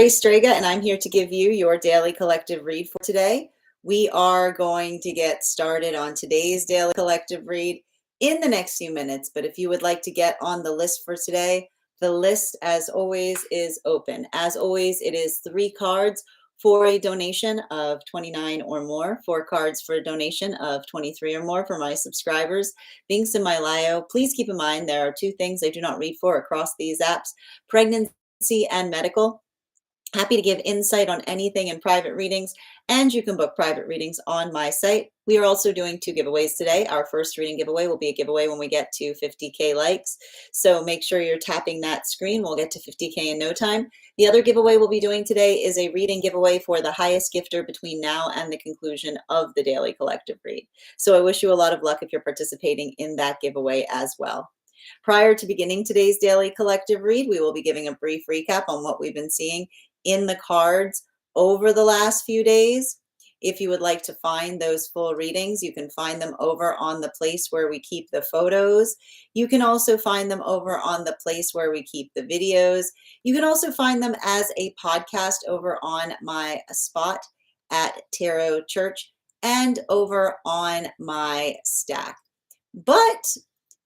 Strega, and I'm here to give you your daily collective read for today. We are going to get started on today's daily collective read in the next few minutes, but if you would like to get on the list for today, the list, as always, is open. As always, it is 3 cards for a donation of $29 or more, 4 cards for a donation of $23 or more for my subscribers. Links in my bio. Please keep in mind there are 2 things I do not read for across these apps: pregnancy and medical. Happy to give insight on anything in private readings, and you can book private readings on my site. We are also doing 2 giveaways today. Our first reading giveaway will be a giveaway when we get to 50K likes. So make sure you're tapping that screen. We'll get to 50K in no time. The other giveaway we'll be doing today is a reading giveaway for the highest gifter between now and the conclusion of the daily collective read. So I wish you a lot of luck if you're participating in that giveaway as well. Prior to beginning today's daily collective read, we will be giving a brief recap on what we've been seeing in the cards over the last few days. If you would like to find those full readings, you can find them over on the place where we keep the photos. You can also find them over on the place where we keep the videos. You can also find them as a podcast over on my spot at Tarot Church and over on my stack. But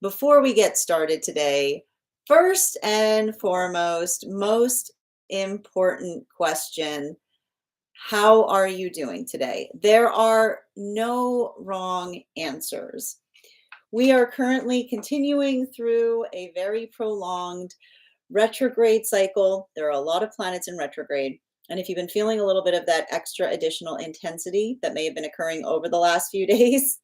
before we get started today, first and foremost, most important question: how are you doing today? There are no wrong answers. We are currently continuing through a very prolonged retrograde cycle. There are a lot of planets in retrograde. And if you've been feeling a little bit of that extra additional intensity that may have been occurring over the last few days,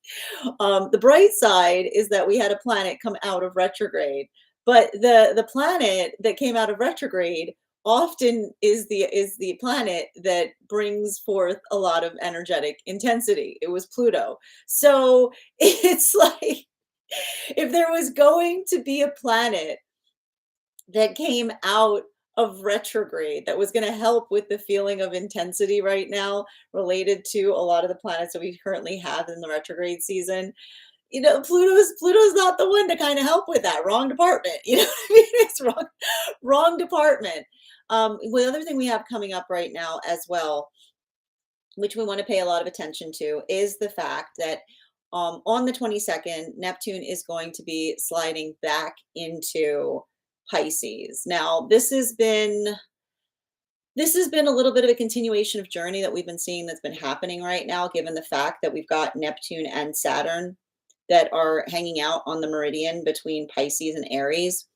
the bright side is that we had a planet come out of retrograde. But the planet that came out of retrograde often is the planet that brings forth a lot of energetic intensity. It was Pluto. So it's like, if there was going to be a planet that came out of retrograde that was going to help with the feeling of intensity right now related to a lot of the planets that we currently have in the retrograde season, Pluto's not the one to kind of help with that. Wrong department. You know what I mean? It's wrong department. The other thing we have coming up right now as well, which we want to pay a lot of attention to, is the fact that on the 22nd, Neptune is going to be sliding back into Pisces. Now, this has been a little bit of a continuation of journey that we've been seeing that's been happening right now, given the fact that we've got Neptune and Saturn that are hanging out on the meridian between Pisces and Aries.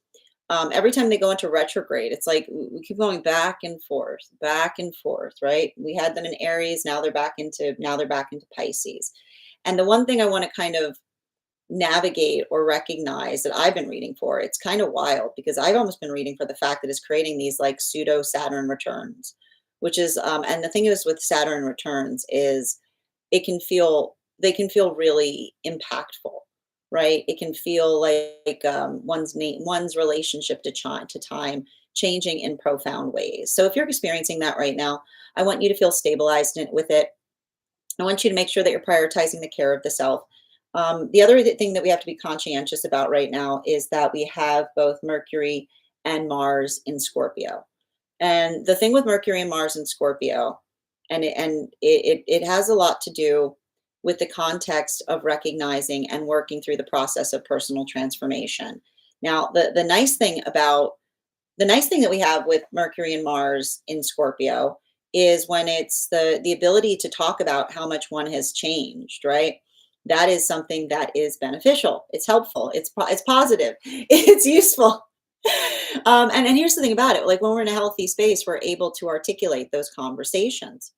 Every time they go into retrograde, it's like we keep going back and forth, right? We had them in Aries, now they're back into Pisces. And the one thing I want to kind of navigate or recognize that I've been reading for, it's kind of wild because I've almost been reading for the fact that it's creating these like pseudo Saturn returns, which is and the thing is with Saturn returns is they can feel really impactful, right? It can feel like one's relationship to time changing in profound ways. So if you're experiencing that right now, I want you to feel stabilized with it. I want you to make sure that you're prioritizing the care of the self. The other thing that we have to be conscientious about right now is that we have both Mercury and Mars in Scorpio. And the thing with Mercury and Mars in Scorpio, and it has a lot to do with the context of recognizing and working through the process of personal transformation. Now, the nice thing that we have with Mercury and Mars in Scorpio is when it's the ability to talk about how much one has changed, right? That is something that is beneficial. It's helpful. It's positive. It's useful. And here's the thing about it: like when we're in a healthy space, we're able to articulate those conversations.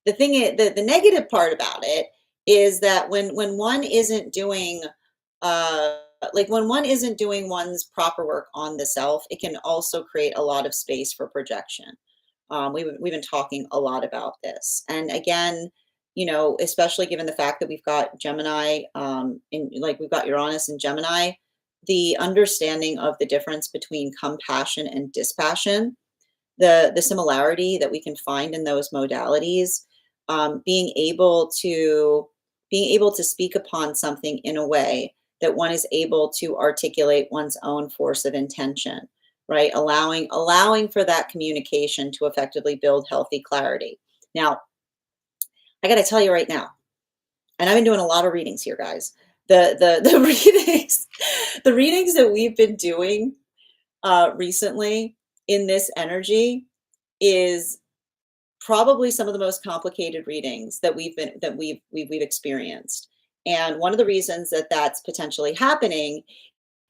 The thing is, the negative part about it is that when one isn't doing when one isn't doing one's proper work on the self, it can also create a lot of space for projection. We've been talking a lot about this, and again, especially given the fact that we've got Gemini, we've got Uranus and Gemini, the understanding of the difference between compassion and dispassion, the similarity that we can find in those modalities, being able to speak upon something in a way that one is able to articulate one's own force of intention, right? Allowing for that communication to effectively build healthy clarity. Now, I got to tell you right now, and I've been doing a lot of readings here, guys. The readings, the readings that we've been doing recently in this energy is probably some of the most complicated readings that we've experienced. And one of the reasons that that's potentially happening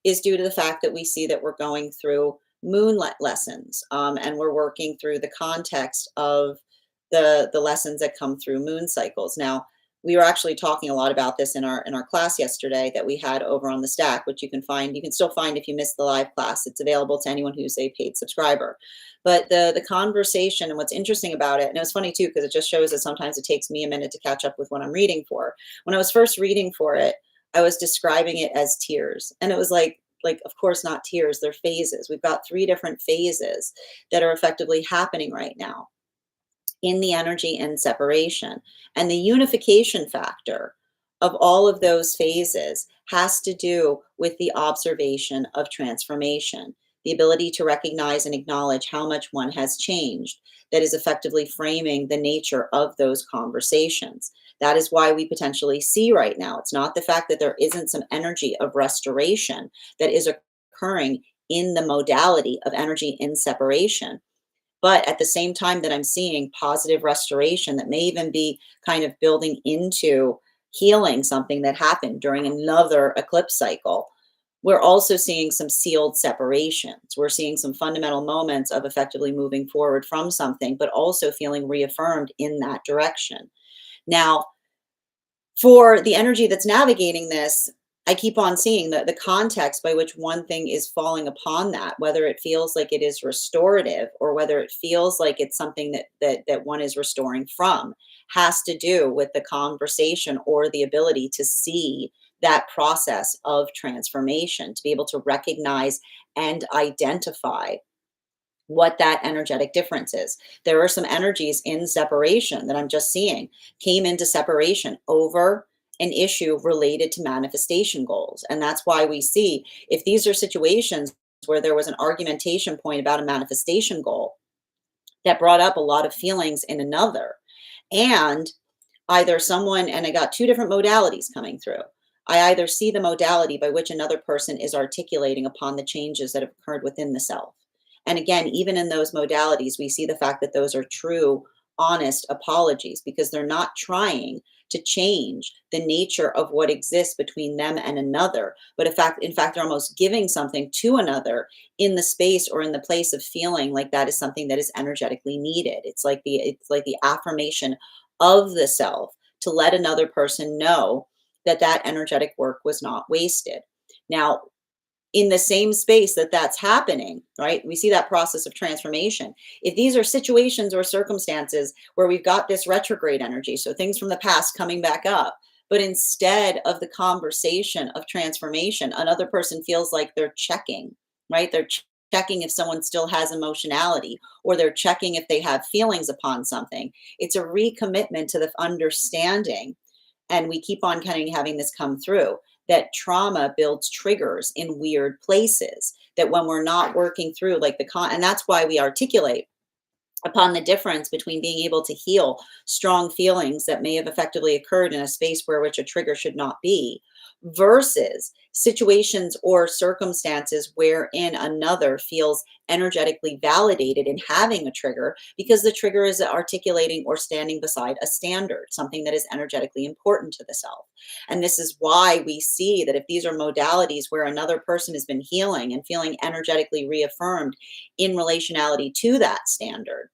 is due to the fact that we see that we're going through moonlight lessons, and we're working through the context of the lessons that come through moon cycles. Now, we were actually talking a lot about this in our class yesterday that we had over on the Stack, which you can still find if you missed the live class. It's available to anyone who's a paid subscriber. But the conversation and what's interesting about it, and it was funny too, because it just shows that sometimes it takes me a minute to catch up with what I'm reading for. When I was first reading for it, I was describing it as tears. And it was like, of course, not tears, they're phases. We've got 3 different phases that are effectively happening right now in the energy and separation. And the unification factor of all of those phases has to do with the observation of transformation, the ability to recognize and acknowledge how much one has changed, that is effectively framing the nature of those conversations. That is why we potentially see right now. It's not the fact that there isn't some energy of restoration that is occurring in the modality of energy in separation. But at the same time that I'm seeing positive restoration that may even be kind of building into healing something that happened during another eclipse cycle, we're also seeing some sealed separations. We're seeing some fundamental moments of effectively moving forward from something, but also feeling reaffirmed in that direction. Now, for the energy that's navigating this, I keep on seeing the context by which one thing is falling upon that, whether it feels like it is restorative or whether it feels like it's something that one is restoring from, has to do with the conversation or the ability to see that process of transformation, to be able to recognize and identify what that energetic difference is. There are some energies in separation that I'm just seeing came into separation over an issue related to manifestation goals. And that's why we see if these are situations where there was an argumentation point about a manifestation goal that brought up a lot of feelings in another, and either someone, and I got 2 different modalities coming through. I either see the modality by which another person is articulating upon the changes that have occurred within the self. And again, even in those modalities, we see the fact that those are true, honest apologies because they're not trying to change the nature of what exists between them and another, but in fact, they're almost giving something to another in the space or in the place of feeling like that is something that is energetically needed. It's like the affirmation of the self to let another person know that that energetic work was not wasted. Now, in the same space that that's happening, right? We see that process of transformation. If these are situations or circumstances where we've got this retrograde energy, so things from the past coming back up, but instead of the conversation of transformation, another person feels like they're checking, right? They're checking if someone still has emotionality, or they're checking if they have feelings upon something. It's a recommitment to the understanding. And we keep on kind of having this come through that trauma builds triggers in weird places, that when we're not working through like and that's why we articulate upon the difference between being able to heal strong feelings that may have effectively occurred in a space where which a trigger should not be, versus situations or circumstances wherein another feels energetically validated in having a trigger because the trigger is articulating or standing beside a standard, something that is energetically important to the self. And this is why we see that if these are modalities where another person has been healing and feeling energetically reaffirmed in relationality to that standard,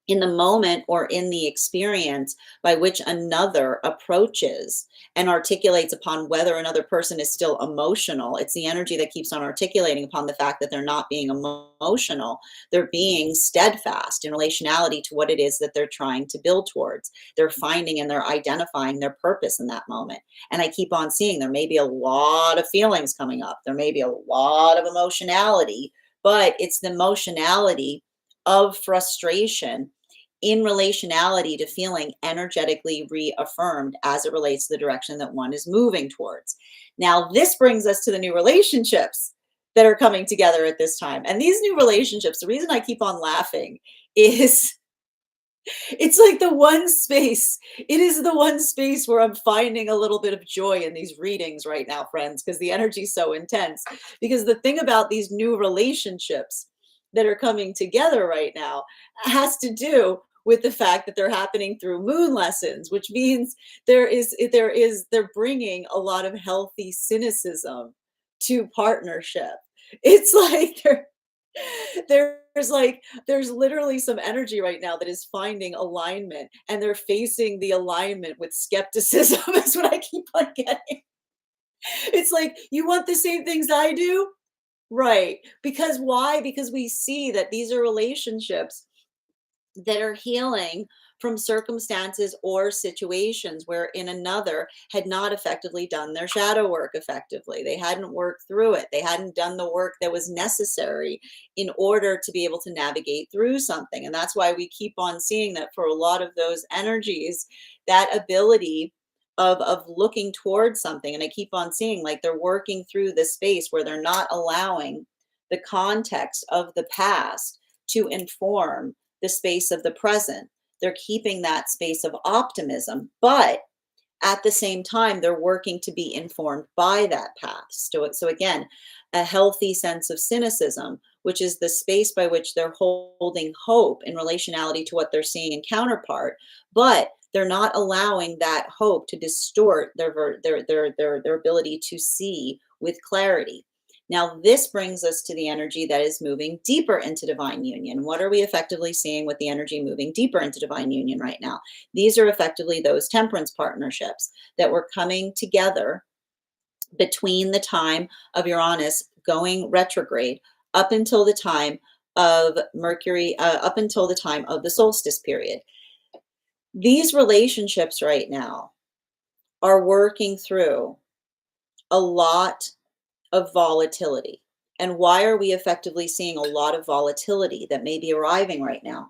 in the moment or in the experience by which another approaches and articulates upon whether another person is still emotional. It's the energy that keeps on articulating upon the fact that they're not being emotional. They're being steadfast in relationality to what it is that they're trying to build towards. They're finding and they're identifying their purpose in that moment. And I keep on seeing there may be a lot of feelings coming up. There may be a lot of emotionality, but it's the emotionality of frustration in relationality to feeling energetically reaffirmed as it relates to the direction that one is moving towards. Now, this brings us to the new relationships that are coming together at this time. And these new relationships, the reason I keep on laughing is it's like the one space, it is the one space where I'm finding a little bit of joy in these readings right now, friends, because the energy's so intense. Because the thing about these new relationships that are coming together right now has to do with the fact that they're happening through moon lessons, which means they're bringing a lot of healthy cynicism to partnership. It's like there's literally some energy right now that is finding alignment, and they're facing the alignment with skepticism. Is what I keep on getting. It's like, you want the same things I do, right? Because why? Because we see that these are relationships that are healing from circumstances or situations where in another had not effectively done their shadow work effectively. They hadn't worked through it. They hadn't done the work that was necessary in order to be able to navigate through something. And that's why we keep on seeing that for a lot of those energies, that ability of looking towards something. And I keep on seeing like they're working through the space where they're not allowing the context of the past to inform the space of the present. They're keeping that space of optimism, but at the same time, they're working to be informed by that path. So again, a healthy sense of cynicism, which is the space by which they're holding hope in relationality to what they're seeing in counterpart, but they're not allowing that hope to distort their ability to see with clarity. Now, this brings us to the energy that is moving deeper into divine union. What are we effectively seeing with the energy moving deeper into divine union right now? These are effectively those temperance partnerships that were coming together between the time of Uranus going retrograde up until the time of Mercury, up until the time of the solstice period. These relationships right now are working through a lot of volatility. And why are we effectively seeing a lot of volatility that may be arriving right now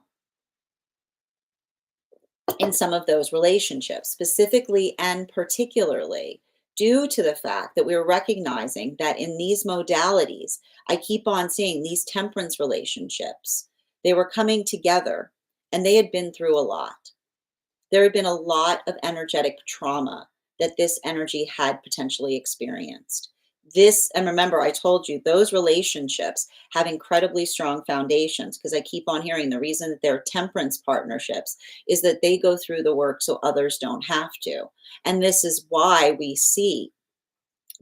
in some of those relationships, specifically and particularly due to the fact that we're recognizing that in these modalities, I keep on seeing these temperance relationships, they were coming together and they had been through a lot. There had been a lot of energetic trauma that this energy had potentially experienced. This, and remember, I told you those relationships have incredibly strong foundations because I keep on hearing the reason that they're temperance partnerships is that they go through the work so others don't have to. And this is why we see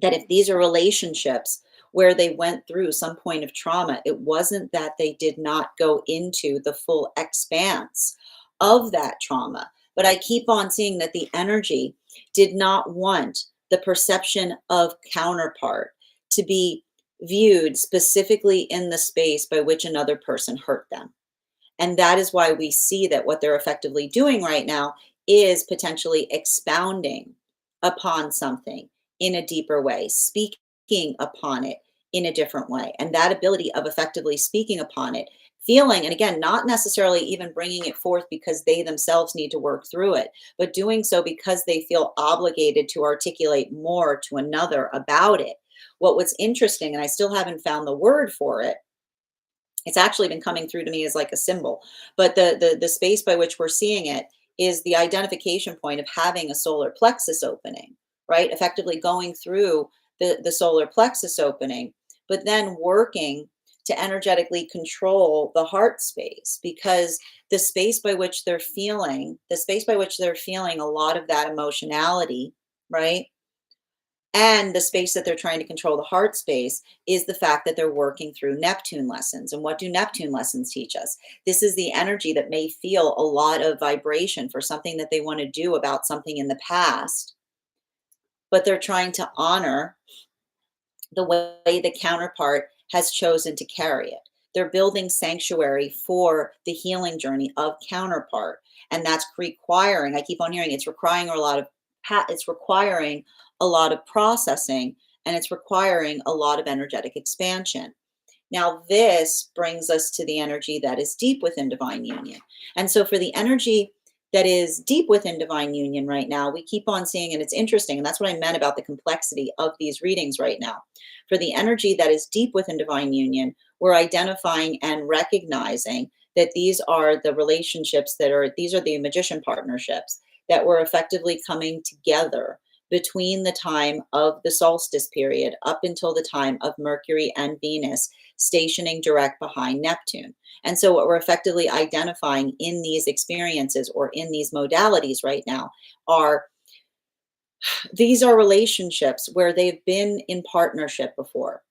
that if these are relationships where they went through some point of trauma, it wasn't that they did not go into the full expanse of that trauma. But I keep on seeing that the energy did not want the perception of counterpart to be viewed specifically in the space by which another person hurt them. And that is why we see that what they're effectively doing right now is potentially expounding upon something in a deeper way, speaking upon it in a different way. And that ability of effectively speaking upon it, feeling, and again, not necessarily even bringing it forth because they themselves need to work through it, but doing so because they feel obligated to articulate more to another about it. What was interesting, and I still haven't found the word for it, it's actually been coming through to me as like a symbol, but the space by which we're seeing it is the identification point of having a solar plexus opening, right? Effectively going through the solar plexus opening, but then working to energetically control the heart space, because the space by which they're feeling, a lot of that emotionality, right? And the space that they're trying to control, the heart space, is the fact that they're working through Neptune lessons. And what do Neptune lessons teach us? This is the energy that may feel a lot of vibration for something that they want to do about something in the past, but they're trying to honor the way the counterpart has chosen to carry it. They're building sanctuary for the healing journey of counterpart. And that's requiring, I keep on hearing, it's requiring a lot of processing, and it's requiring a lot of energetic expansion. Now, this brings us to the energy that is deep within divine union. And so for the energy that is deep within divine union right now, we keep on seeing, and it's interesting, and that's what I meant about the complexity of these readings right now. For the energy that is deep within divine union, we're identifying and recognizing that these are the relationships these are the magician partnerships that were effectively coming together between the time of the solstice period up until the time of Mercury and Venus stationing direct behind Neptune. And so, what we're effectively identifying in these experiences or in these modalities right now are these are relationships where they've been in partnership before,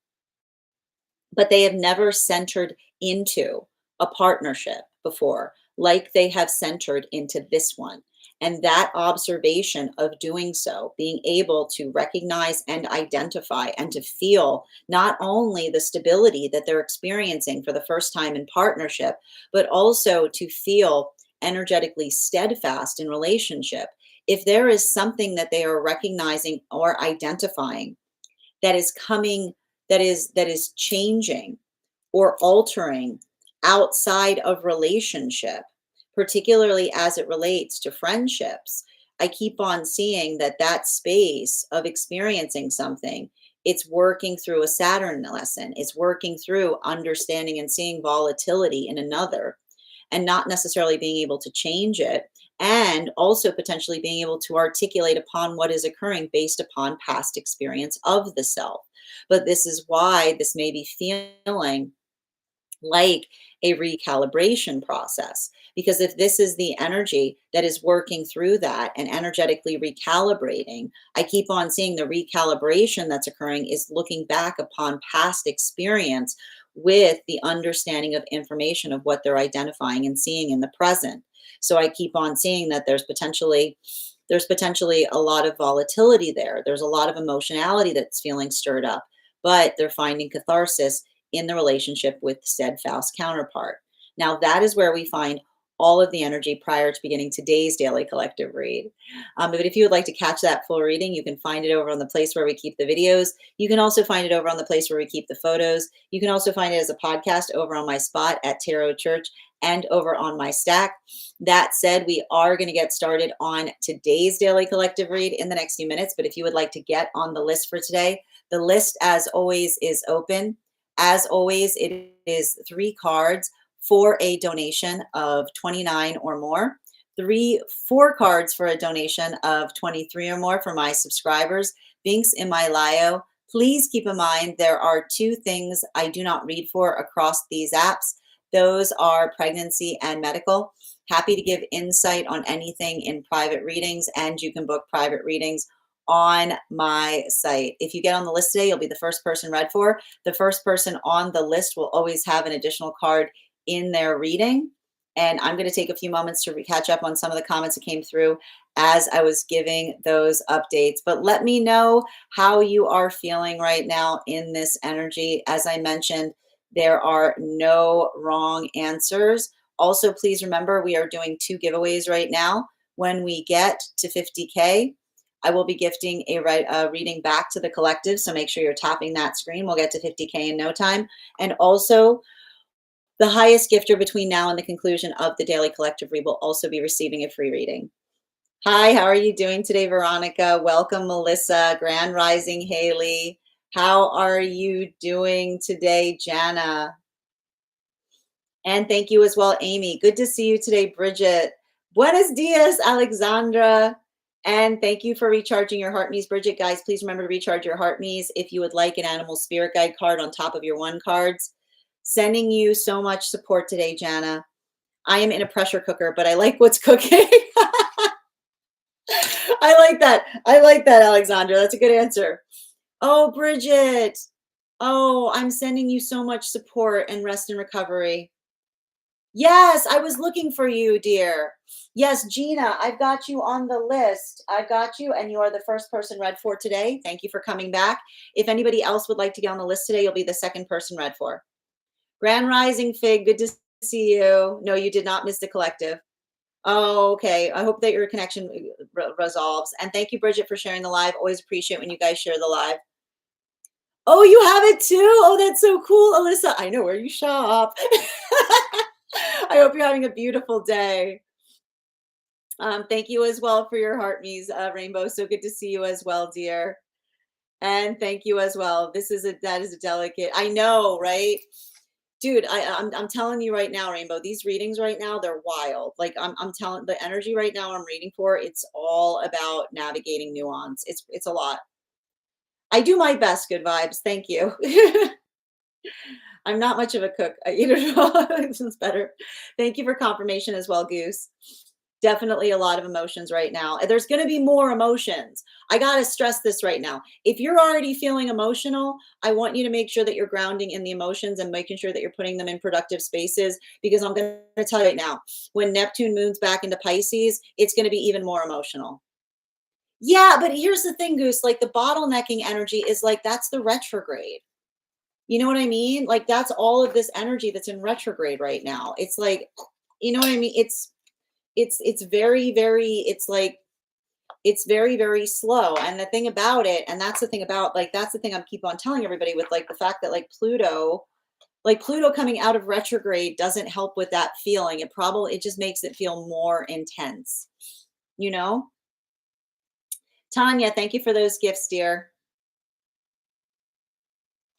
but they have never centered into a partnership before, like they have centered into this one. And that observation of doing so, being able to recognize and identify and to feel not only the stability that they're experiencing for the first time in partnership, but also to feel energetically steadfast in relationship. If there is something that they are recognizing or identifying that is coming, that is changing or altering outside of relationship, particularly as it relates to friendships, I keep on seeing that that space of experiencing something, it's working through a Saturn lesson. It's working through understanding and seeing volatility in another and not necessarily being able to change it, and also potentially being able to articulate upon what is occurring based upon past experience of the self. But this is why this may be feeling like a recalibration process. Because if this is the energy that is working through that and energetically recalibrating, I keep on seeing the recalibration that's occurring is looking back upon past experience with the understanding of information of what they're identifying and seeing in the present. So I keep on seeing that there's potentially a lot of volatility there. There's a lot of emotionality that's feeling stirred up, but they're finding catharsis in the relationship with steadfast counterpart. Now, that is where we find all of the energy prior to beginning today's daily collective read. But if you would like to catch that full reading, you can find it over on the place where we keep the videos. You can also find it over on the place where we keep the photos. You can also find it as a podcast over on my spot at Tarot Church and over on my stack. That said, we are going to get started on today's daily collective read in the next few minutes. But if you would like to get on the list for today, the list, as always, is open. As always, it is 3 cards for a donation of 29 or more. 4 cards for a donation of 23 or more for my subscribers. Links in my bio. Please keep in mind there are 2 things I do not read for across these apps. Those are pregnancy and medical. Happy to give insight on anything in private readings, and you can book private readings on my site. If you get on the list today, you'll be the first person read for. The first person on the list will always have an additional card in their reading. And I'm going to take a few moments to catch up on some of the comments that came through as I was giving those updates. But let me know how you are feeling right now in this energy. As I mentioned, there are no wrong answers. Also, please remember we are doing 2 giveaways right now. When we get to 50K, I will be gifting a reading back to the collective. So make sure you're tapping that screen. We'll get to 50K in no time. And also, the highest gifter between now and the conclusion of the daily collective read will also be receiving a free reading. Hi, how are you doing today, Veronica? Welcome, Melissa. Grand Rising, Haley. How are you doing today, Jana? And thank you as well, Amy. Good to see you today, Bridget. Buenos dias, Alexandra. And thank you for recharging your heart me's, Bridget. Guys, please remember to recharge your heart me's if you would like an animal spirit guide card on top of your 1 cards. Sending you so much support today, Jana. I am in a pressure cooker, but I like what's cooking. I like that. I like that, Alexandra. That's a good answer. Oh, Bridget. Oh, I'm sending you so much support and rest and recovery. Yes, I was looking for you, dear. Yes, Gina, I've got you on the list. I've got you, and you are the first person read for today. Thank you for coming back. If anybody else would like to get on the list today, you'll be the second person read for. Grand Rising, Fig, good to see you. No, you did not miss the collective. Oh, okay. I hope that your connection resolves. And thank you, Bridget, for sharing the live. Always appreciate when you guys share the live. Oh, you have it too? Oh, that's so cool, Alyssa. I know where you shop. I hope you're having a beautiful day. Thank you as well for your heart me's, Rainbow. So good to see you as well, dear. And thank you as well. That is a delicate. I know, right? Dude, I'm telling you right now, Rainbow, these readings right now, they're wild. Like I'm telling the energy right now I'm reading for, it's all about navigating nuance. It's a lot. I do my best, good vibes. Thank you. I'm not much of a cook. I eat it all. It's better. Thank you for confirmation as well, Goose. Definitely a lot of emotions right now. And there's going to be more emotions. I got to stress this right now. If you're already feeling emotional, I want you to make sure that you're grounding in the emotions and making sure that you're putting them in productive spaces, because I'm going to tell you right now, when Neptune moves back into Pisces, it's going to be even more emotional. Yeah, but here's the thing, Goose, like the bottlenecking energy is like that's the retrograde. You know what I mean? Like that's all of this energy that's in retrograde right now. It's like, you know what I mean? It's very, very, it's like it's very, very slow. And the thing about it, and that's the thing about like that's the thing I'm keep on telling everybody with like the fact that like Pluto coming out of retrograde doesn't help with that feeling. It just makes it feel more intense, you know? Tanya, thank you for those gifts, dear.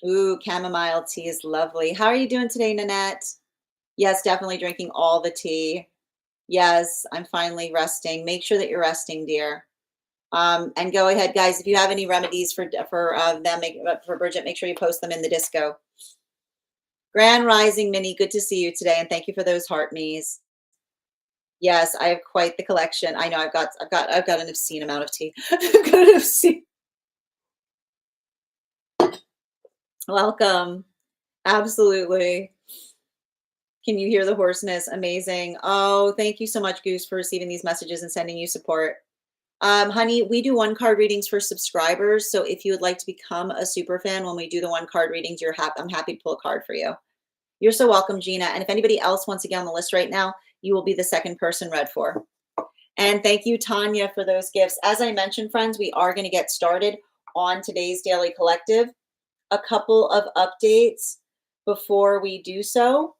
Ooh, chamomile tea is lovely. How are you doing today, Nanette? Yes, definitely drinking all the tea. Yes, I'm finally resting. Make sure that you're resting, dear. And go ahead, guys. If you have any remedies for Bridget, make sure you post them in the disco. Grand Rising, Minnie. Good to see you today, and thank you for those heart me's. Yes, I have quite the collection. I know I've got an obscene amount of tea. I've got an obscene. Welcome. Absolutely. Can you hear the hoarseness? Amazing. Oh, thank you so much, Goose, for receiving these messages and sending you support. Honey, we do one card readings for subscribers. So if you would like to become a super fan when we do the one card readings, I'm happy to pull a card for you. You're so welcome, Gina. And if anybody else wants to get on the list right now, you will be the second person read for. And thank you, Tanya, for those gifts. As I mentioned, friends, we are going to get started on today's Daily Collective. A couple of updates before we do so.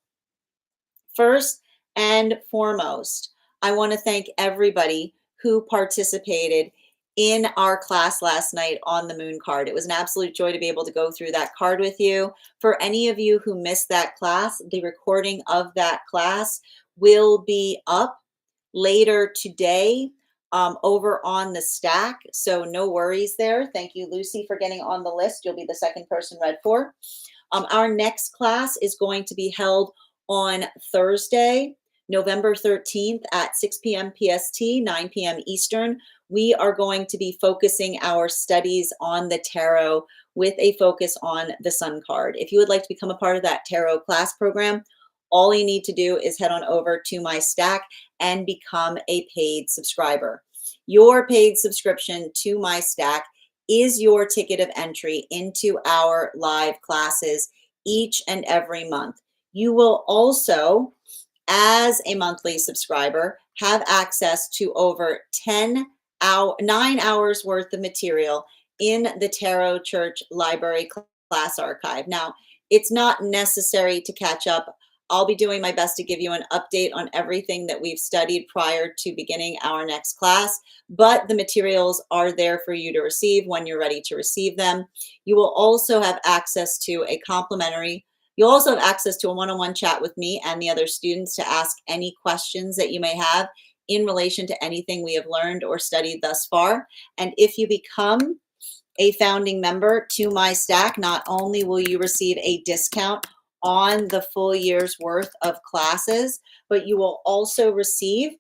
First and foremost, I want to thank everybody who participated in our class last night on the moon card. It was an absolute joy to be able to go through that card with you. For any of you who missed that class, the recording of that class will be up later today over on the stack. So no worries there. Thank you, Lucy, for getting on the list. You'll be the second person read for. Our next class is going to be held on Thursday, November 13th at 6 p.m. PST, 9 p.m. Eastern. We are going to be focusing our studies on the tarot with a focus on the Sun card. If you would like to become a part of that tarot class program, all you need to do is head on over to my stack and become a paid subscriber. Your paid subscription to my stack is your ticket of entry into our live classes each and every month. You will also, as a monthly subscriber, have access to over 9 hours worth of material in the Tarot Church Library class archive. Now, it's not necessary to catch up. I'll be doing my best to give you an update on everything that we've studied prior to beginning our next class, but the materials are there for you to receive when you're ready to receive them. You will also have access to You'll also have access to a one-on-one chat with me and the other students to ask any questions that you may have in relation to anything we have learned or studied thus far. And if you become a founding member to my stack, not only will you receive a discount on the full year's worth of classes, but you will also receive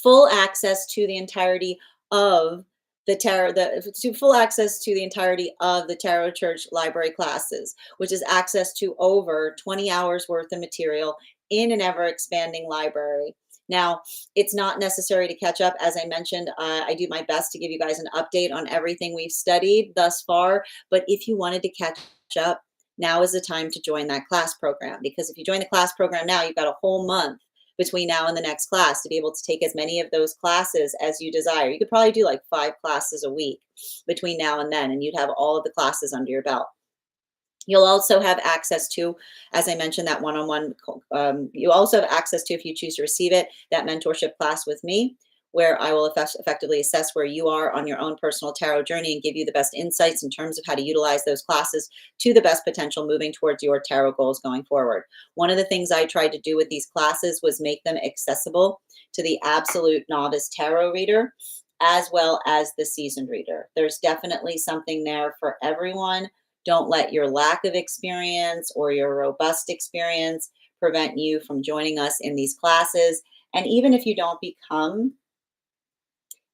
full access to the entirety of full access to the entirety of the Tarot Church Library classes, which is access to over 20 hours worth of material in an ever expanding library. Now, it's not necessary to catch up. As I mentioned, I do my best to give you guys an update on everything we've studied thus far. But if you wanted to catch up, now is the time to join that class program. Because if you join the class program now, you've got a whole month between now and the next class to be able to take as many of those classes as you desire. You could probably do like 5 classes a week between now and then, and you'd have all of the classes under your belt. You'll also have access to, as I mentioned, that one-on-one. You also have access to, if you choose to receive it, that mentorship class with me, where I will effectively assess where you are on your own personal tarot journey and give you the best insights in terms of how to utilize those classes to the best potential moving towards your tarot goals going forward. One of the things I tried to do with these classes was make them accessible to the absolute novice tarot reader as well as the seasoned reader. There's definitely something there for everyone. Don't let your lack of experience or your robust experience prevent you from joining us in these classes. And even if you don't become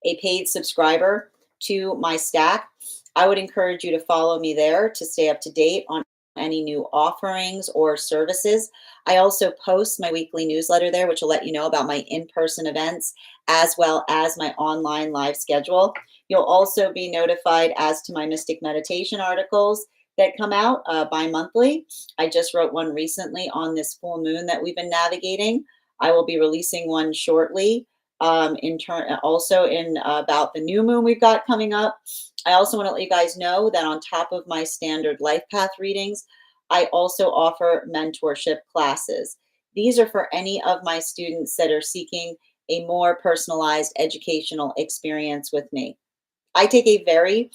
a paid subscriber to my stack, I would encourage you to follow me there to stay up to date on any new offerings or services. I also post my weekly newsletter there, which will let you know about my in-person events as well as my online live schedule. You'll also be notified as to my mystic meditation articles that come out bi-monthly. I just wrote one recently on this full moon that we've been navigating. I will be releasing one shortly in turn also in about the new moon we've got coming up. I also want to let you guys know that on top of my standard life path readings, I also offer mentorship classes. These are for any of my students that are seeking a more personalized educational experience with me. I take a very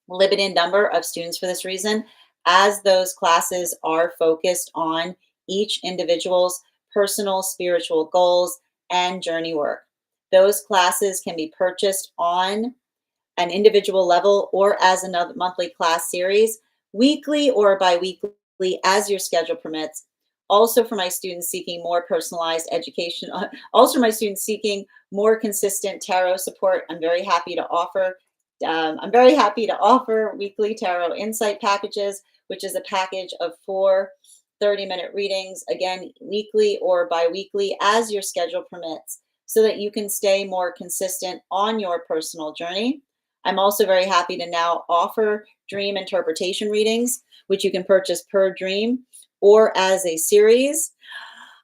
limited number of students for this reason, as those classes are focused on each individual's personal spiritual goals and journey work. Those classes can be purchased on an individual level or as another monthly class series, weekly or bi-weekly as your schedule permits. Also for my students seeking more personalized education, also for my students seeking more consistent tarot support, I'm very happy to offer weekly tarot insight packages, which is a package of 4 30-minute readings, again, weekly or bi-weekly as your schedule permits, so that you can stay more consistent on your personal journey. I'm also very happy to now offer dream interpretation readings, which you can purchase per dream or as a series.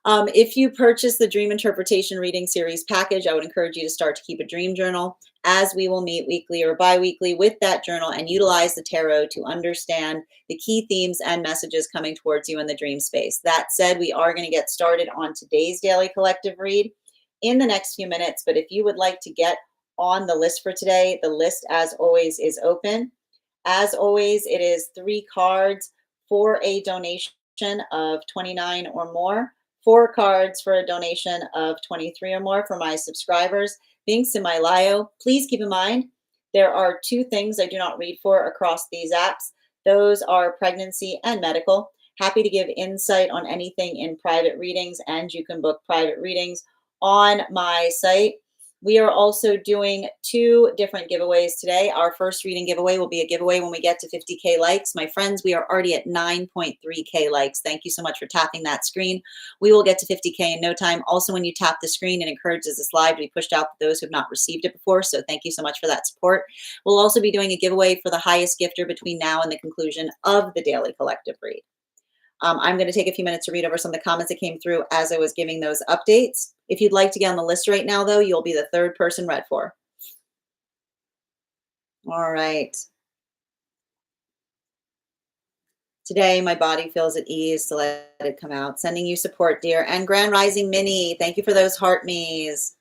If you purchase the Dream Interpretation Reading Series package, I would encourage you to start to keep a dream journal, as we will meet weekly or bi-weekly with that journal and utilize the tarot to understand the key themes and messages coming towards you in the dream space. That said, we are going to get started on today's daily collective read in the next few minutes, but if you would like to get on the list for today, the list, as always, is open. As always, it is 3 cards for a donation of $29 or more. 4 cards for a donation of $23 or more for my subscribers. Links in my bio. Please keep in mind, there are 2 things I do not read for across these apps. Those are pregnancy and medical. Happy to give insight on anything in private readings, and you can book private readings on my site. We are also doing 2 different giveaways today. Our first reading giveaway will be a giveaway when we get to 50K likes. My friends, we are already at 9.3K likes. Thank you so much for tapping that screen. We will get to 50K in no time. Also, when you tap the screen, it encourages this live to be pushed out to those who have not received it before. So thank you so much for that support. We'll also be doing a giveaway for the highest gifter between now and the conclusion of the daily collective read. I'm going to take a few minutes to read over some of the comments that came through as I was giving those updates. If you'd like to get on the list right now, though, you'll be the 3rd person read for. All right. Today, my body feels at ease to let it come out. Sending you support, dear. And Grand Rising Minnie, thank you for those heart me's.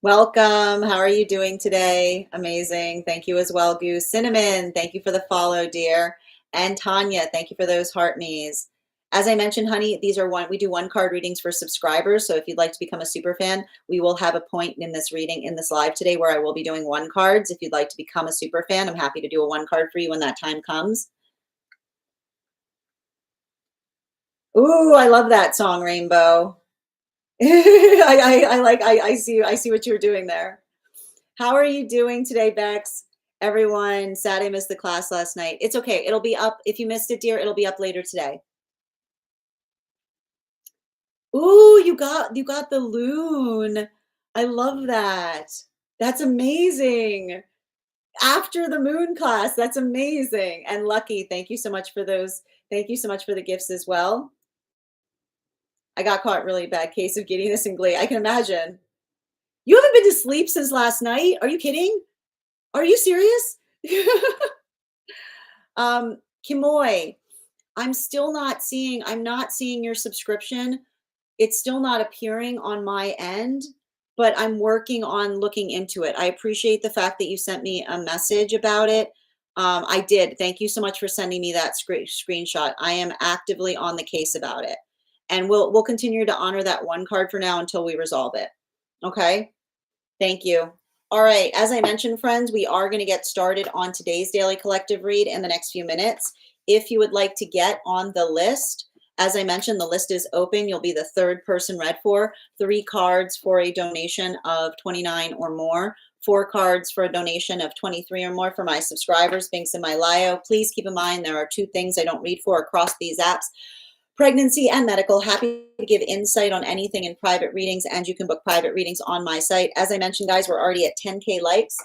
Welcome. How are you doing today? Amazing. Thank you as well, Goose. Cinnamon, thank you for the follow, dear. And Tanya, thank you for those heart me's. As I mentioned, honey, we do 1 card readings for subscribers. So if you'd like to become a super fan, we will have a point in this reading, in this live today, where I will be doing 1 cards. If you'd like to become a super fan, I'm happy to do a 1 card for you when that time comes. Ooh, I love that song, Rainbow. I see what you're doing there. How are you doing today, Bex? Everyone, sad I missed the class last night. It's okay. It'll be up. If you missed it, dear, it'll be up later today. Ooh, you got the loon. I love that. That's amazing. After the moon class, that's amazing. And Lucky, thank you so much for those. Thank you so much for the gifts as well. I got caught really bad case of giddiness and glee. I can imagine. You haven't been to sleep since last night? Are you kidding? Are you serious? Kimoy, I'm not seeing your subscription. It's still not appearing on my end, but I'm working on looking into it. I appreciate the fact that you sent me a message about it. I did. Thank you so much for sending me that screenshot. I am actively on the case about it. And we'll continue to honor that one card for now until we resolve it. Okay? Thank you. All right, as I mentioned, friends, we are going to get started on today's daily collective read in the next few minutes. If you would like to get on the list, as I mentioned, the list is open. You'll be the third person read for. 3 cards for a donation of 29 or more. 4 cards for a donation of 23 or more for my subscribers. Links in my bio. Please keep in mind there are 2 things I don't read for across these apps: pregnancy and medical. Happy to give insight on anything in private readings, and you can book private readings on my site. As I mentioned, guys, we're already at 10K likes.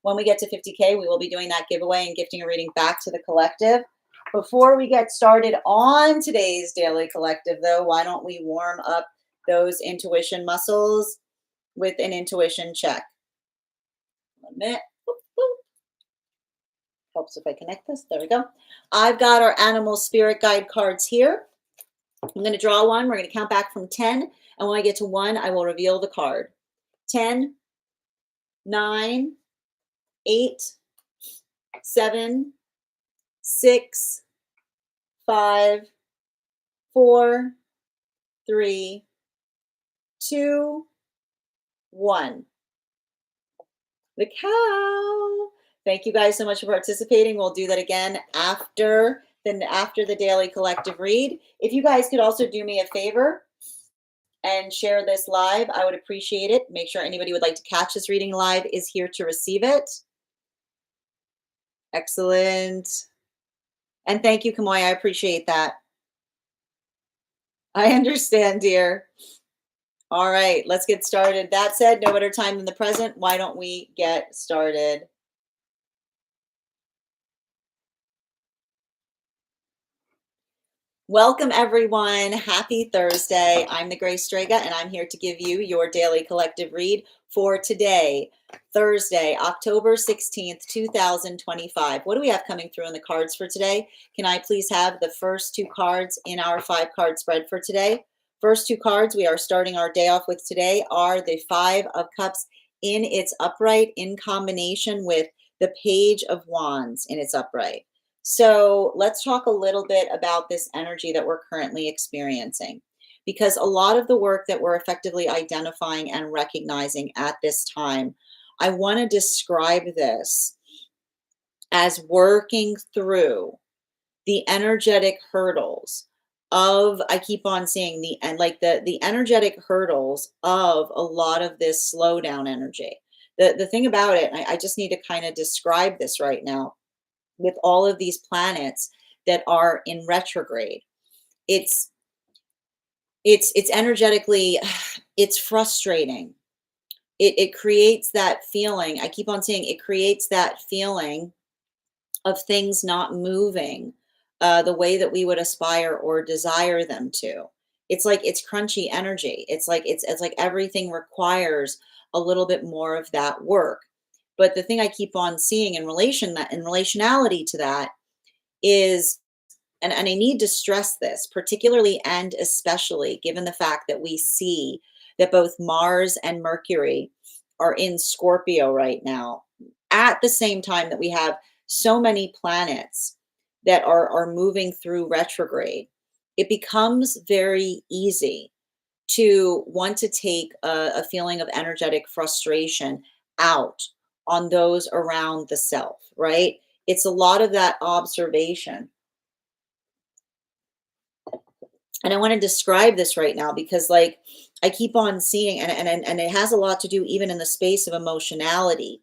When we get to 50K, we will be doing that giveaway and gifting a reading back to the collective. Before we get started on today's daily collective, though, why don't we warm up those intuition muscles with an intuition check? 1 minute. Helps if I connect this. There we go. I've got our animal spirit guide cards here. I'm going to draw one. We're going to count back from 10. And when I get to 1, I will reveal the card. 10, 9, 8, 7, 6, 5, 4, 3, 2, 1. The cow. Thank you guys so much for participating. We'll do that again after the daily collective read. If you guys could also do me a favor and share this live, I would appreciate it. Make sure anybody who would like to catch this reading live is here to receive it. Excellent. And thank you, Kamoy. I appreciate that. I understand, dear. All right, let's get started. That said, no better time than the present. Why don't we get started? Welcome, everyone. Happy Thursday. I'm the Grace Strega, and I'm here to give you your daily collective read for today, Thursday, October 16th, 2025. What do we have coming through in the cards for today? Can I please have the first 2 cards in our 5-card spread for today? First 2 cards we are starting our day off with today are the 5 of Cups in its upright in combination with the Page of Wands in its upright. So let's talk a little bit about this energy that we're currently experiencing, because a lot of the work that we're effectively identifying and recognizing at this time, I want to describe this as working through the energetic hurdles of, I keep on saying the energetic hurdles of a lot of this slowdown energy. The thing about it, I just need to kind of describe this right now with all of these planets that are in retrograde. It's energetically, it's frustrating. It creates that feeling. I keep on saying it creates that feeling of things not moving the way that we would aspire or desire them to. It's like it's crunchy energy. It's like everything requires a little bit more of that work. But the thing I keep on seeing in relationality to that is, and I need to stress this, particularly and especially given the fact that we see that both Mars and Mercury are in Scorpio right now, at the same time that we have so many planets that are moving through retrograde, it becomes very easy to want to take a feeling of energetic frustration out on those around the self, right? It's a lot of that observation. And I want to describe this right now because, like, I keep on seeing, and it has a lot to do even in the space of emotionality,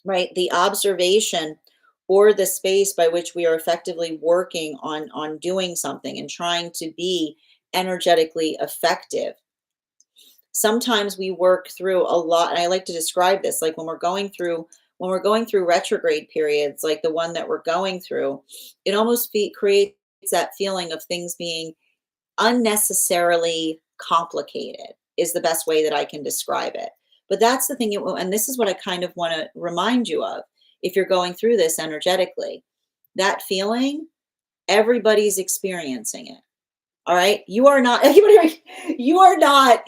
right? The observation or the space by which we are effectively working on doing something and trying to be energetically effective. Sometimes we work through a lot, and I like to describe this like when we're going through retrograde periods like the one that we're going through, it almost creates that feeling of things being unnecessarily complicated is the best way that I can describe it. But that's the thing, and this is what I kind of want to remind you of if you're going through this energetically. that feeling, everybody's experiencing it. All right. You are not, you are not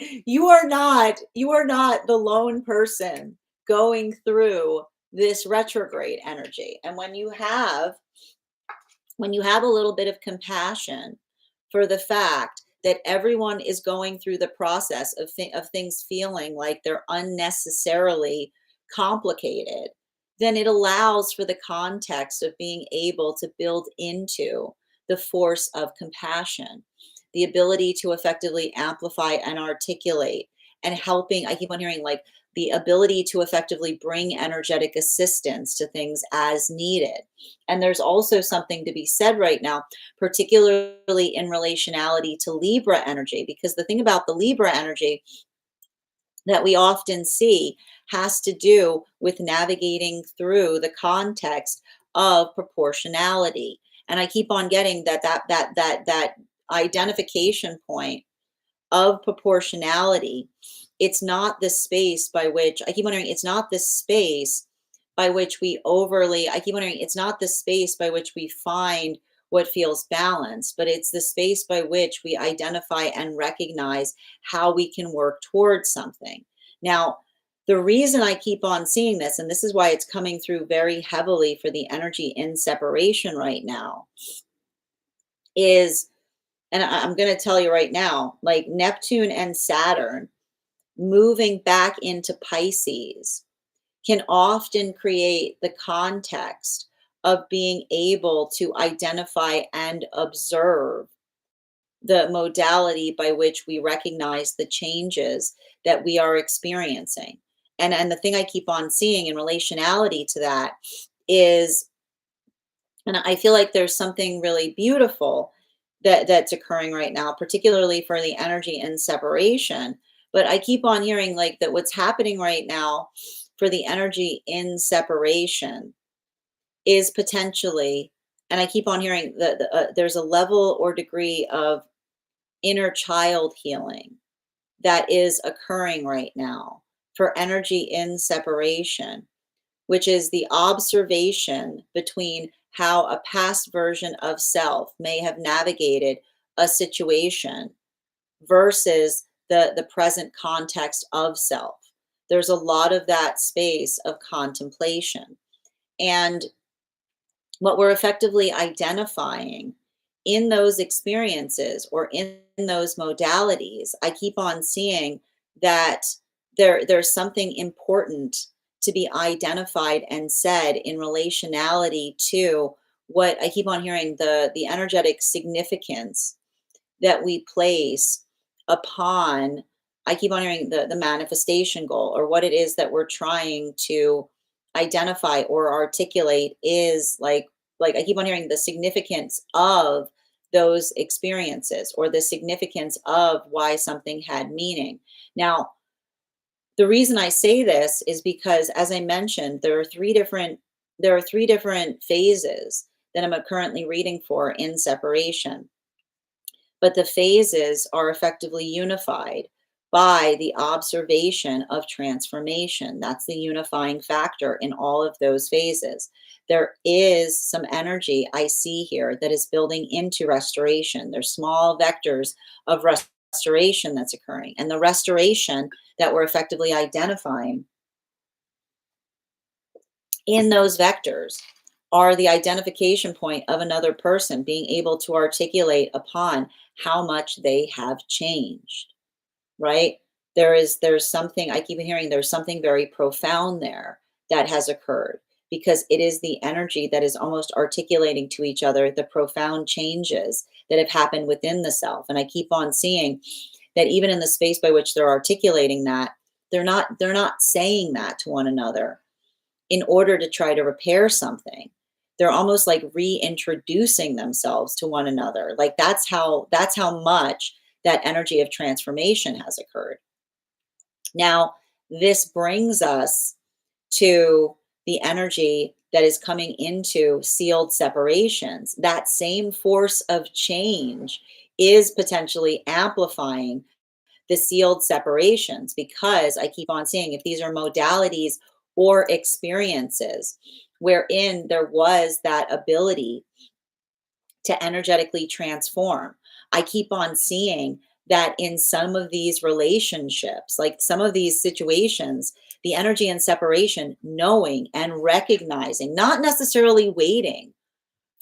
the lone person going through this retrograde energy. And when you have a little bit of compassion for the fact that everyone is going through the process of things feeling like they're unnecessarily complicated, then it allows for the context of being able to build into the force of compassion, the ability to effectively amplify and articulate, and helping. I keep on hearing like the ability to effectively bring energetic assistance to things as needed. And there's also something to be said right now, particularly in relationality to Libra energy, because the thing about the Libra energy that we often see has to do with navigating through the context of proportionality. And I keep on getting that identification point of proportionality. It's not the space by which I keep wondering, it's not the space by which we overly, I keep wondering, it's not the space by which we find what feels balanced, but it's the space by which we identify and recognize how we can work towards something. Now, the reason I keep on seeing this, and this is why it's coming through very heavily for the energy in separation right now, is, and I'm going to tell you right now, like Neptune and Saturn moving back into Pisces can often create the context of being able to identify and observe the modality by which we recognize the changes that we are experiencing. And the thing I keep on seeing in relationality to that is, and I feel like there's something really beautiful that's occurring right now, particularly for the energy in separation. But I keep on hearing like that what's happening right now for the energy in separation is potentially, and I keep on hearing that there's a level or degree of inner child healing that is occurring right now for energy in separation, which is the observation between how a past version of self may have navigated a situation versus the present context of self. There's a lot of that space of contemplation. And what we're effectively identifying in those experiences or in those modalities, I keep on seeing that there's something important to be identified and said in relationality to what I keep on hearing, the energetic significance that we place upon, I keep on hearing the manifestation goal, or what it is that we're trying to identify or articulate is like I keep on hearing the significance of those experiences or the significance of why something had meaning. Now, the reason I say this is because, as I mentioned, there are three different phases that I'm currently reading for in separation, but the phases are effectively unified by the observation of transformation. That's the unifying factor in all of those phases. There is some energy I see here that is building into restoration. There's small vectors of restoration that's occurring. And the restoration that we're effectively identifying in those vectors are the identification point of another person being able to articulate upon how much they have changed, right? There's something I keep hearing, there's something very profound there that has occurred, because it is the energy that is almost articulating to each other the profound changes that have happened within the self. And I keep on seeing that even in the space by which they're articulating that, they're not saying that to one another in order to try to repair something. They're almost like reintroducing themselves to one another. Like that's how much that energy of transformation has occurred. Now, this brings us to the energy that is coming into sealed separations. That same force of change is potentially amplifying the sealed separations, because I keep on saying if these are modalities or experiences wherein there was that ability to energetically transform. I keep on seeing that in some of these relationships, like some of these situations, the energy and separation, knowing and recognizing, not necessarily waiting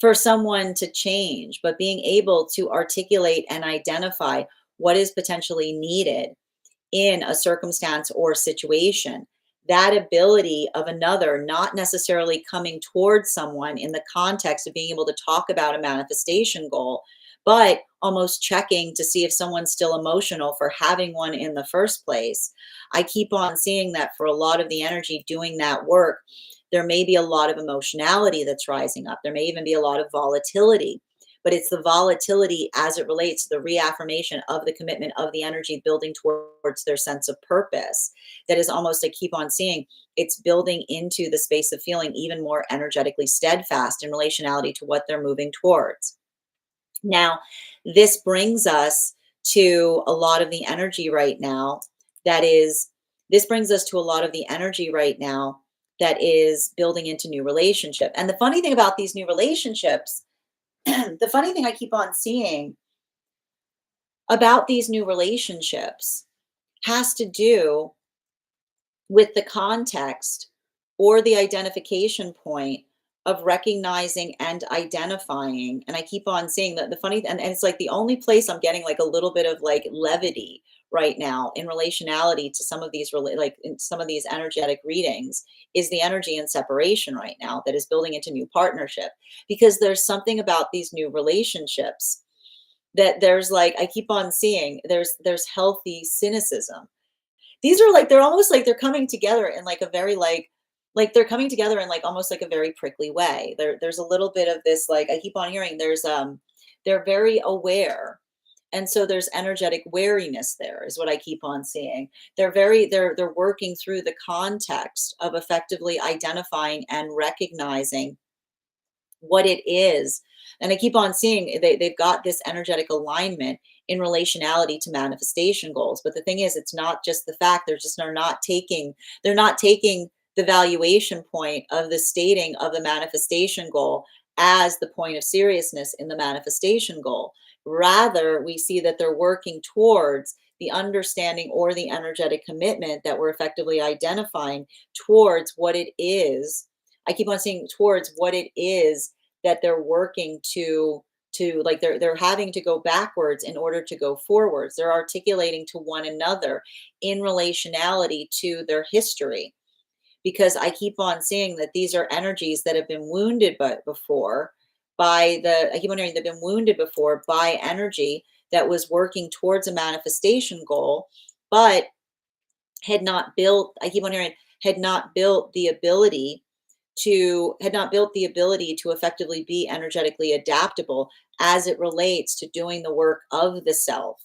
for someone to change, but being able to articulate and identify what is potentially needed in a circumstance or situation. That ability of another not necessarily coming towards someone in the context of being able to talk about a manifestation goal, but almost checking to see if someone's still emotional for having one in the first place. I keep on seeing that for a lot of the energy doing that work, there may be a lot of emotionality that's rising up. There may even be a lot of volatility, but it's the volatility as it relates to the reaffirmation of the commitment of the energy building towards their sense of purpose. That is almost, I keep on seeing, it's building into the space of feeling even more energetically steadfast in relationality to what they're moving towards. Now, this brings us to a lot of the energy right now that is, this brings us to a lot of the energy right now that is building into new relationship. And the funny thing about these new relationships, the funny thing I keep on seeing about these new relationships has to do with the context or the identification point of recognizing and identifying. And I keep on seeing that the funny, and it's like the only place I'm getting like a little bit of like levity right now in relationality to some of these like in some of these energetic readings is the energy and separation right now that is building into new partnership, because there's something about these new relationships that there's like, I keep on seeing there's healthy cynicism. These are like, they're almost like they're coming together in like a very like they're coming together in like almost like a very prickly way. There's a little bit of this, like I keep on hearing they're very aware. And so there's energetic wariness there is what I keep on seeing. They're working through the context of effectively identifying and recognizing what it is. And I keep on seeing they've got this energetic alignment in relationality to manifestation goals. But the thing is, it's not just the fact they're not taking the valuation point of the stating of the manifestation goal as the point of seriousness in the manifestation goal. Rather, we see that they're working towards the understanding or the energetic commitment that we're effectively identifying towards what it is. I keep on seeing towards what it is that they're working to like they're having to go backwards in order to go forwards. They're articulating to one another in relationality to their history, because I keep on seeing that these are energies that have been wounded before by the, I keep on hearing they've been wounded before by energy that was working towards a manifestation goal, but had not built, I keep on hearing, had not built the ability to effectively be energetically adaptable as it relates to doing the work of the self,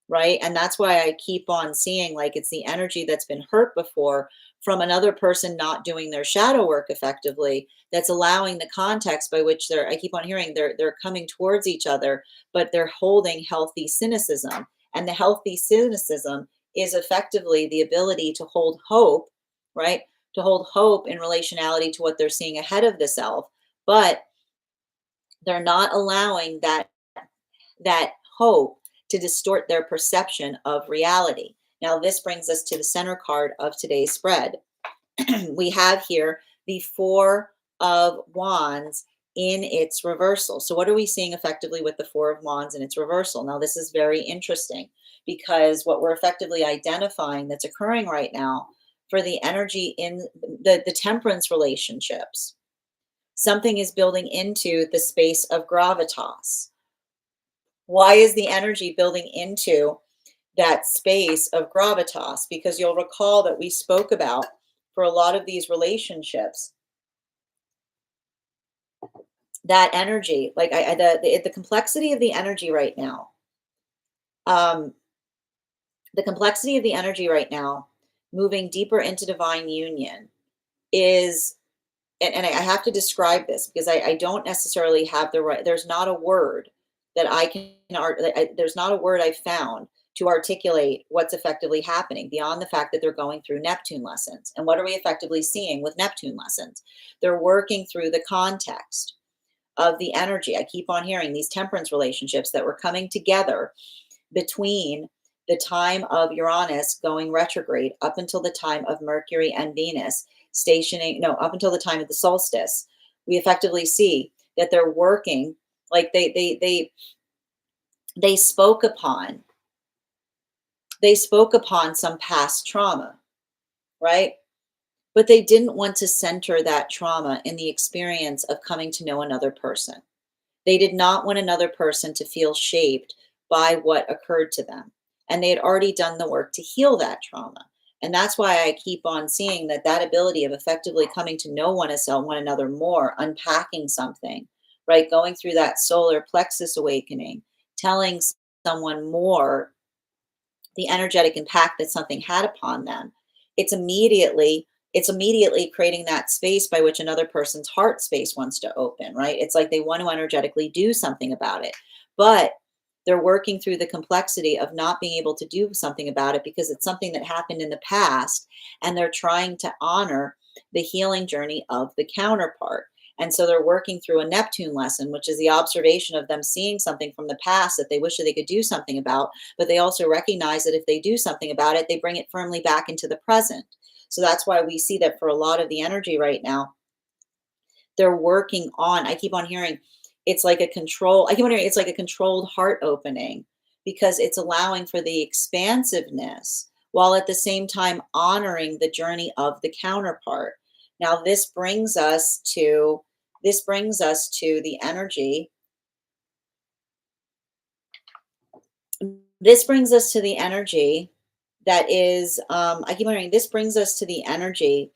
right? And that's why I keep on seeing like it's the energy that's been hurt before from another person not doing their shadow work effectively, that's allowing the context by which I keep on hearing they're coming towards each other, but they're holding healthy cynicism. And the healthy cynicism is effectively the ability to hold hope, right? To hold hope in relationality to what they're seeing ahead of the self, but they're not allowing that hope to distort their perception of reality. Now, this brings us to the center card of today's spread. We have here the Four of Wands in its reversal. So what are we seeing effectively with the Four of Wands in its reversal? Now, this is very interesting because what we're effectively identifying that's occurring right now for the energy in the temperance relationships, something is building into the space of gravitas. Why is the energy building into that space of gravitas? Because you'll recall that we spoke about for a lot of these relationships, that energy, like the complexity of the energy right now, the complexity of the energy right now, moving deeper into divine union is, and I have to describe this because I don't necessarily have the right, there's not a word that I can, there's not a word I found to articulate what's effectively happening beyond the fact that they're going through Neptune lessons. And what are we effectively seeing with Neptune lessons? They're working through the context of the energy. I keep on hearing these temperance relationships that were coming together between the time of Uranus going retrograde up until the time of Mercury and Venus stationing, no, up until the time of the solstice. We effectively see that they're working like they spoke upon some past trauma, right? But they didn't want to center that trauma in the experience of coming to know another person. They did not want another person to feel shaped by what occurred to them. And they had already done the work to heal that trauma. And that's why I keep on seeing that ability of effectively coming to know one another more, unpacking something, right? Going through that solar plexus awakening, telling someone more the energetic impact that something had upon them. It's immediately creating that space by which another person's heart space wants to open, right? It's like they want to energetically do something about it, but they're working through the complexity of not being able to do something about it because it's something that happened in the past, and they're trying to honor the healing journey of the counterpart. And so they're working through a Neptune lesson, which is the observation of them seeing something from the past that they wish that they could do something about, but they also recognize that if they do something about it, they bring it firmly back into the present. So that's why we see that for a lot of the energy right now, they're working on, I keep on hearing, it's like a control, I keep on hearing it's like a controlled heart opening because it's allowing for the expansiveness while at the same time honoring the journey of the counterpart. Now this brings us to the energy. This brings us to the energy that is, I keep wondering, this brings us to the energy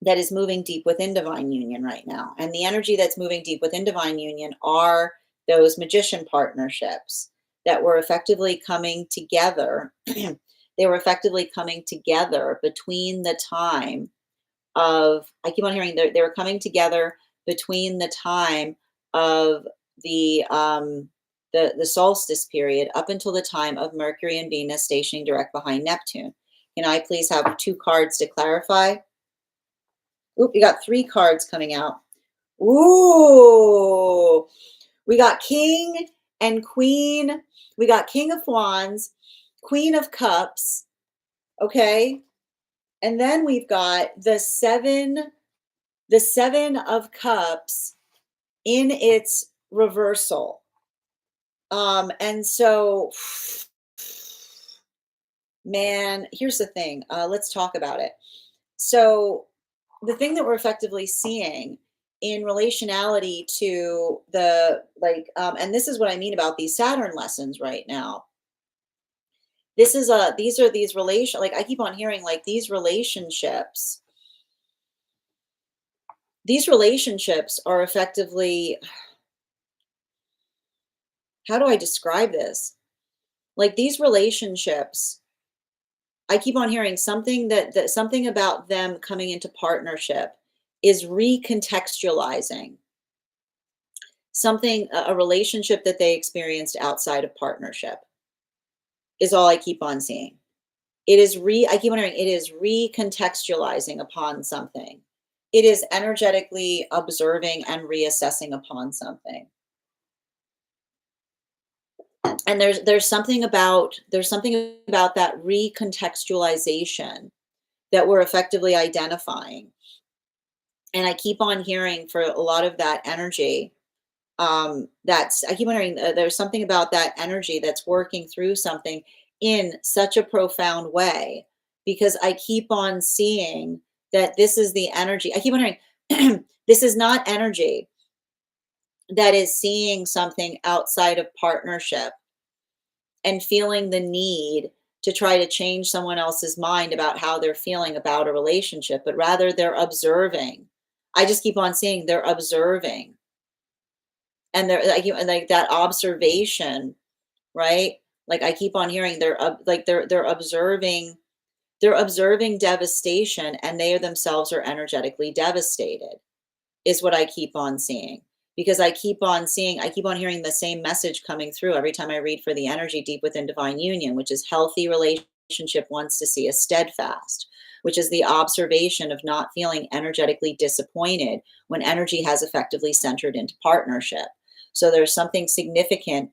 that is moving deep within divine union right now. And the energy that's moving deep within divine union are those magician partnerships that were effectively coming together. They were effectively coming together between the time of, I keep on hearing they were coming together between the time of the solstice period up until the time of Mercury and Venus stationing direct behind Neptune. Can I please have 2 cards to clarify? Oop, you got 3 cards coming out. Ooh, we got King and Queen. We got King of Wands, Queen of Cups. Okay. And then we've got the 7 of Cups in its reversal. And so, man, here's the thing. Let's talk about it. So the thing that we're effectively seeing in relationality to the and this is what I mean about these Saturn lessons right now. These relation, like I keep on hearing, like these relationships are effectively, how do I describe this? Like these relationships, I keep on hearing something that something about them coming into partnership is recontextualizing something, a relationship that they experienced outside of partnership is all I keep on seeing. I keep on hearing it is recontextualizing upon something. It is energetically observing and reassessing upon something. And there's something about that recontextualization that we're effectively identifying. And I keep on hearing for a lot of that energy, I keep wondering, there's something about that energy that's working through something in such a profound way, because I keep on seeing that this is the energy. I keep wondering, this is not energy that is seeing something outside of partnership and feeling the need to try to change someone else's mind about how they're feeling about a relationship, but rather they're observing. I just keep on seeing they're observing, and they're like that observation, right? Like I keep on hearing they're observing, devastation, and they themselves are energetically devastated, is what I keep on seeing. because I keep on hearing the same message coming through every time I read for the energy deep within divine union, which is healthy relationship wants to see a steadfast, which is the observation of not feeling energetically disappointed when energy has effectively centered into partnership. So there's something significant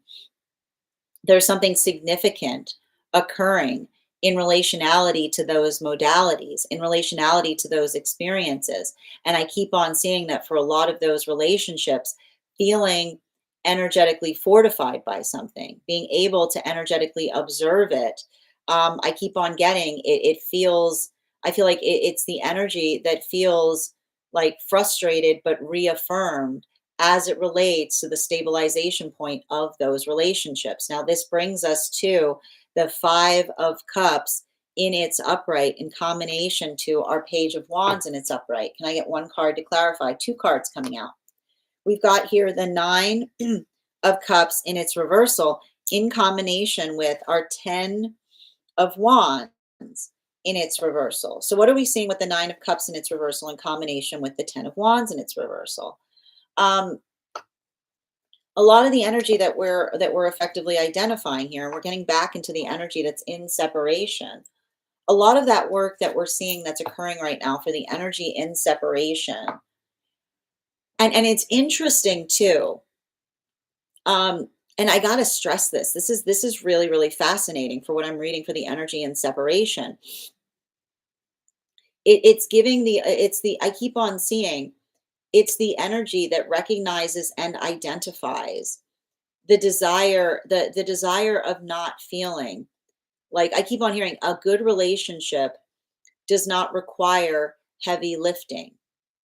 occurring in relationality to those modalities, in relationality to those experiences. And I keep on seeing that for a lot of those relationships, feeling energetically fortified by something, being able to energetically observe it. I keep on getting it. I feel like it's the energy that feels like frustrated but reaffirmed as it relates to the stabilization point of those relationships. Now, this brings us to the Five of Cups in its upright in combination to our Page of Wands in its upright. Can I get one card to clarify? Two cards coming out. We've got here the Nine of Cups in its reversal in combination with our Ten of Wands in its reversal. So what are we seeing with the Nine of Cups in its reversal in combination with the Ten of Wands in its reversal? Um, a lot of the energy that we're effectively identifying here, we're getting back into the energy that's in separation. A lot of that work that we're seeing that's occurring right now for the energy in separation. And it's interesting too. And I gotta stress this. This is really, really fascinating for what I'm reading for the energy in separation. It's giving the I keep on seeing it's the energy that recognizes and identifies the desire of not feeling like I keep on hearing a good relationship does not require heavy lifting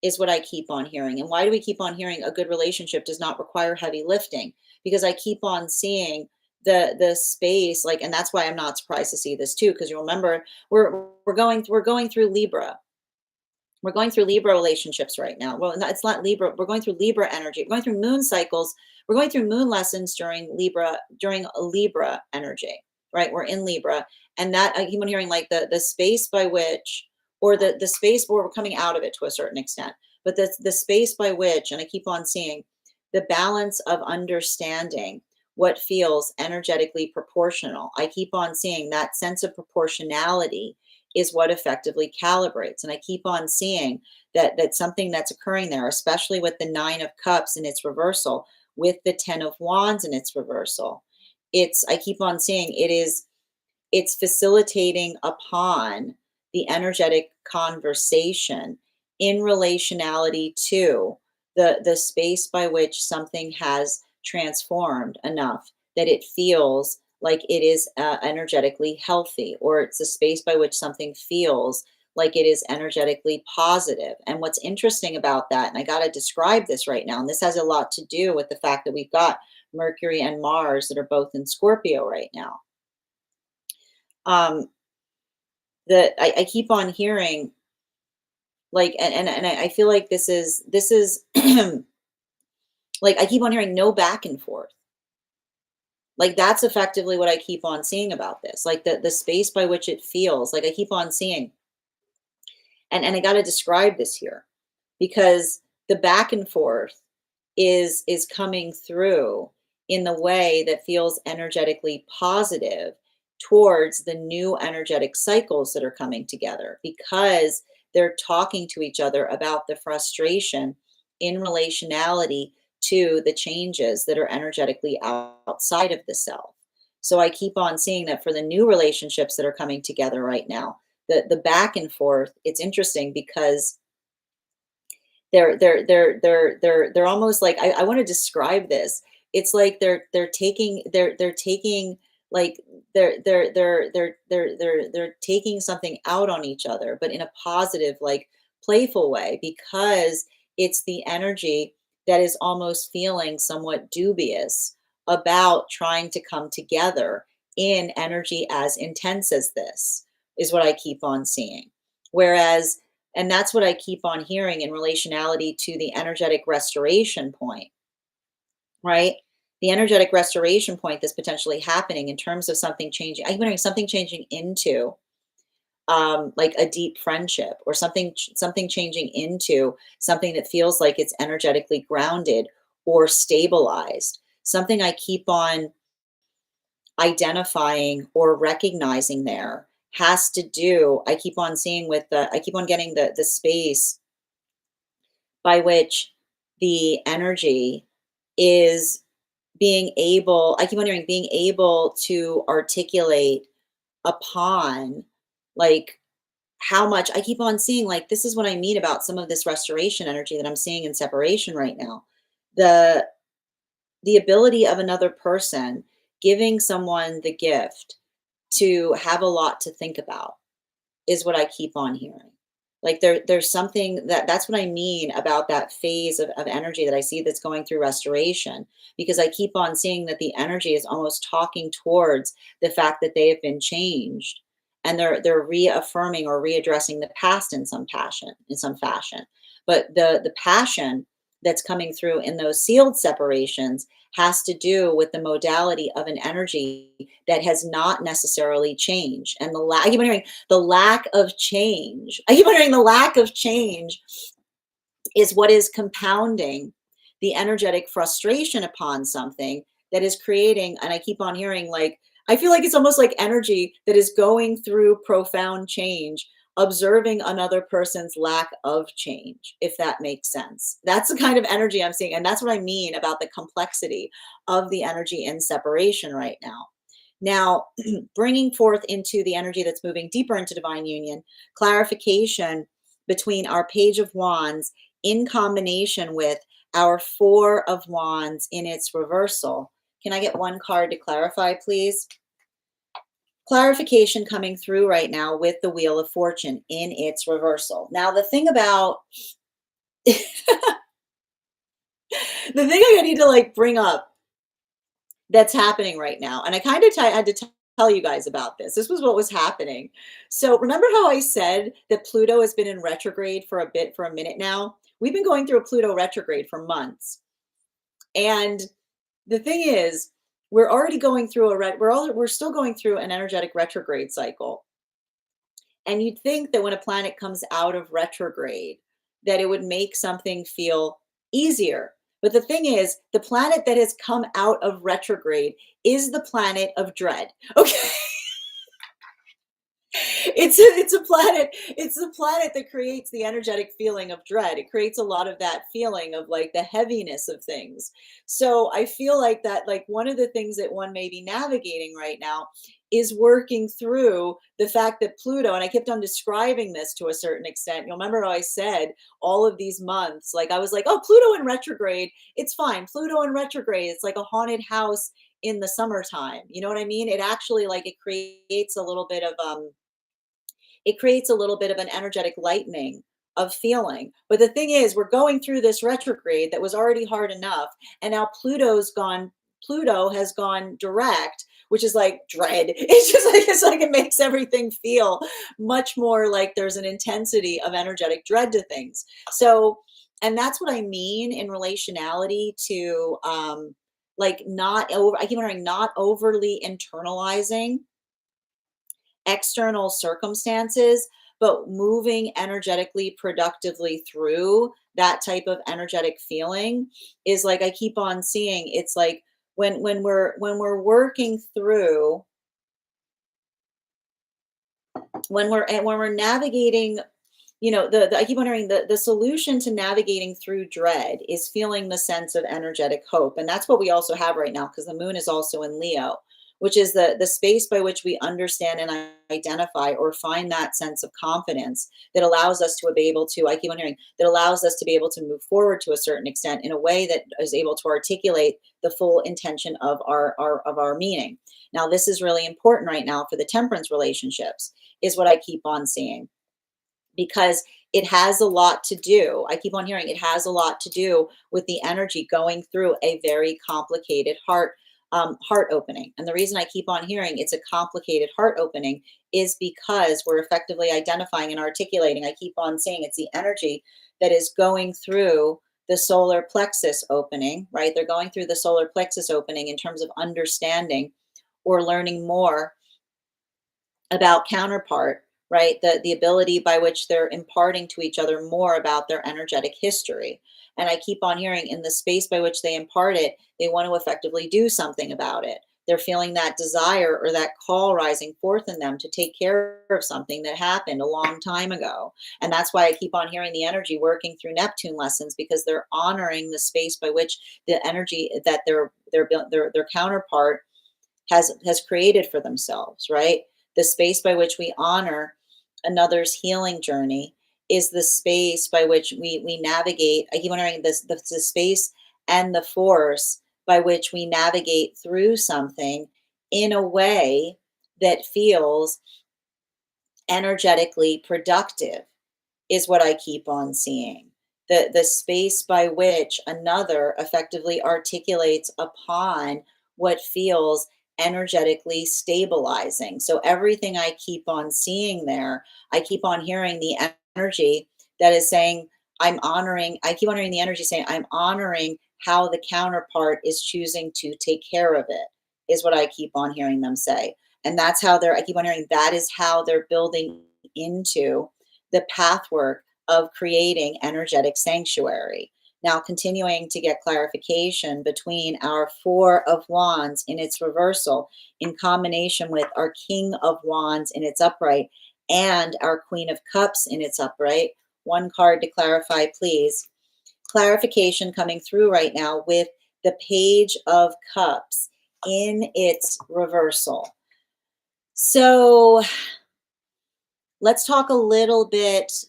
is what I keep on hearing. And why do we keep on hearing a good relationship does not require heavy lifting? Because I keep on seeing the space like, and that's why I'm not surprised to see this too, because you remember we're going through Libra. We're going through Libra relationships right now. Well, it's not Libra. We're going through Libra energy. We're going through moon cycles. We're going through moon lessons during a Libra energy, right? We're in Libra. And that I keep on hearing like the space by which, or the space where we're coming out of it to a certain extent, but the space by which, and I keep on seeing the balance of understanding what feels energetically proportional. I keep on seeing that sense of proportionality is what effectively calibrates. And I keep on seeing that something that's occurring there, especially with the Nine of Cups in its reversal, with the Ten of Wands in its reversal. I keep on seeing it's facilitating upon the energetic conversation in relationality to the space by which something has transformed enough that it feels like it is energetically healthy, or it's a space by which something feels like it is energetically positive. And what's interesting about that, and I got to describe this right now, and this has a lot to do with the fact that we've got Mercury and Mars that are both in Scorpio right now. Um, that I keep on hearing like, and I feel like this is like I keep on hearing no back and forth. Like that's effectively what I keep on seeing about this. Like the space by which it feels like I keep on seeing. And I got to describe this here because the back and forth is coming through in the way that feels energetically positive towards the new energetic cycles that are coming together because they're talking to each other about the frustration in relationality to the changes that are energetically outside of the self. So I keep on seeing that for the new relationships that are coming together right now, the back and forth, it's interesting because they're almost like I want to describe this. It's like they're taking like they're taking something out on each other, but in a positive, like playful way, because it's the energy that is almost feeling somewhat dubious about trying to come together in energy as intense as this, is what I keep on seeing. Whereas and that's what I keep on hearing in relationality to the energetic restoration point, right? The energetic restoration point that's potentially happening in terms of something changing. I'm hearing something changing into like a deep friendship, or something changing into something that feels like it's energetically grounded, or stabilized. Something I keep on identifying or recognizing there has to do, I keep on seeing with I keep on getting the space by which the energy is being able, I keep wondering, being able to articulate upon, like, how much I keep on seeing, like, this is what I mean about some of this restoration energy that I'm seeing in separation right now. The the ability of another person giving someone the gift to have a lot to think about is what I keep on hearing. Like, there's something that's what I mean about that phase of energy that I see that's going through restoration, because I keep on seeing that the energy is almost talking towards the fact that they have been changed, and they're reaffirming or readdressing the past in some passion, in some fashion. But the passion that's coming through in those sealed separations has to do with the modality of an energy that has not necessarily changed. And I keep wondering, the lack of change. I keep wondering, the lack of change is what is compounding the energetic frustration upon something that is creating. And I keep on hearing, like, I feel like it's almost like energy that is going through profound change, observing another person's lack of change, if that makes sense. That's the kind of energy I'm seeing. And that's what I mean about the complexity of the energy in separation right now. Now, bringing forth into the energy that's moving deeper into divine union, clarification between our Page of Wands in combination with our Four of Wands in its reversal. Can I get one card to clarify, please? Clarification coming through right now with the Wheel of Fortune in its reversal. Now, the thing about the thing I need to, like, bring up that's happening right now, and I kind of had to tell you guys about this. This was what was happening. So remember how I said that Pluto has been in retrograde for a minute now? We've been going through a Pluto retrograde for months. And the thing is, we're already going through we're still going through an energetic retrograde cycle. And you'd think that when a planet comes out of retrograde, that it would make something feel easier. But the thing is, the planet that has come out of retrograde is the planet of dread. Okay. It's a planet that creates the energetic feeling of dread. It creates a lot of that feeling of, like, the heaviness of things. So I feel like that, like, one of the things that one may be navigating right now is working through the fact that Pluto, and I kept on describing this to a certain extent. You'll remember how I said all of these months, like, I was like, oh, Pluto in retrograde, it's fine. Pluto in retrograde, it's like a haunted house in the summertime. You know what I mean? It actually, like, it creates a little bit of an energetic lightening of feeling. But the thing is, we're going through this retrograde that was already hard enough, and now Pluto has gone direct, which is like dread. It's like it makes everything feel much more like there's an intensity of energetic dread to things. So, and that's what I mean in relationality to, like, not over, I keep wondering, not overly internalizing external circumstances, but moving energetically productively through that type of energetic feeling is, like, I keep on seeing, it's like when we're working through, when we're navigating, I keep wondering, the solution to navigating through dread is feeling the sense of energetic hope. And that's what we also have right now, because the moon is also in Leo, which is the space by which we understand and identify or find that sense of confidence that allows us to be able to, I keep wondering, that allows us to be able to move forward to a certain extent in a way that is able to articulate the full intention of our meaning. Now, this is really important right now for the temperance relationships, is what I keep on seeing, because it has a lot to do. I keep on hearing it has a lot to do with the energy going through a very complicated heart opening. And the reason I keep on hearing it's a complicated heart opening is because we're effectively identifying and articulating. I keep on saying it's the energy that is going through the solar plexus opening, right? They're going through the solar plexus opening in terms of understanding or learning more about counterpart, right? The ability by which they're imparting to each other more about their energetic history. And I keep on hearing in the space by which they impart it, they want to effectively do something about it. They're feeling that desire or that call rising forth in them to take care of something that happened a long time ago. And that's why I keep on hearing the energy working through Neptune lessons, because they're honoring the space by which the energy that their counterpart has created for themselves, right? The space by which we honor another's healing journey is the space by which we navigate. I keep wondering this the space and the force by which we navigate through something in a way that feels energetically productive is what I keep on seeing. The space by which another effectively articulates upon what feels energetically stabilizing. So everything I keep on seeing there, I keep on hearing the energy that is saying, I keep on hearing the energy saying, I'm honoring how the counterpart is choosing to take care of it, is what I keep on hearing them say. And that's how I keep on hearing that is how they're building into the pathwork of creating energetic sanctuary. Now, continuing to get clarification between our Four of Wands in its reversal, in combination with our King of Wands in its upright, and our Queen of Cups in its upright. One card to clarify, please. Clarification coming through right now with the Page of Cups in its reversal. So let's talk a little bit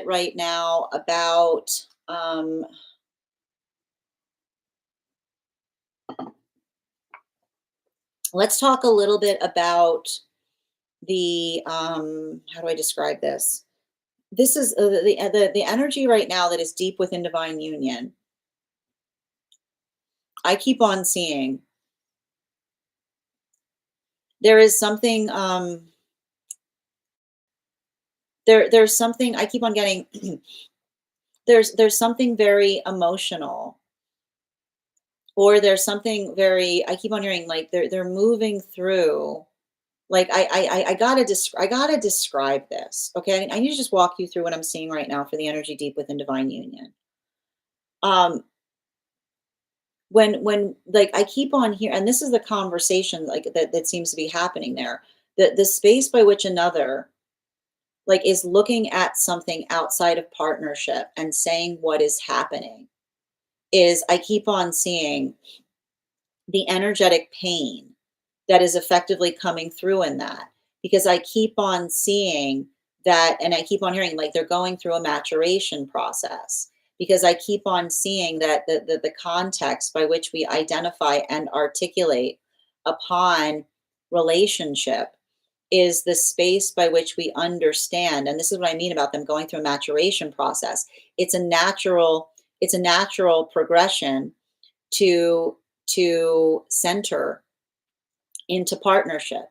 right now about let's talk a little bit about the how do I describe this? This is the energy right now that is deep within divine union. I keep on seeing there is something there's something I keep on getting there's something very emotional, or there's something very I keep on hearing like they're moving through. Like I gotta describe this. Okay, I need to just walk you through what I'm seeing right now for the energy deep within divine union. Um, when like I keep on here, and this is the conversation like that seems to be happening there. The space by which another like is looking at something outside of partnership and saying what is happening is I keep on seeing the energetic pain that is effectively coming through in that, because I keep on seeing that and I keep on hearing like they're going through a maturation process, because I keep on seeing that the context by which we identify and articulate upon relationship is the space by which we understand, and this is what I mean about them going through a maturation process. It's a natural progression to center into partnership.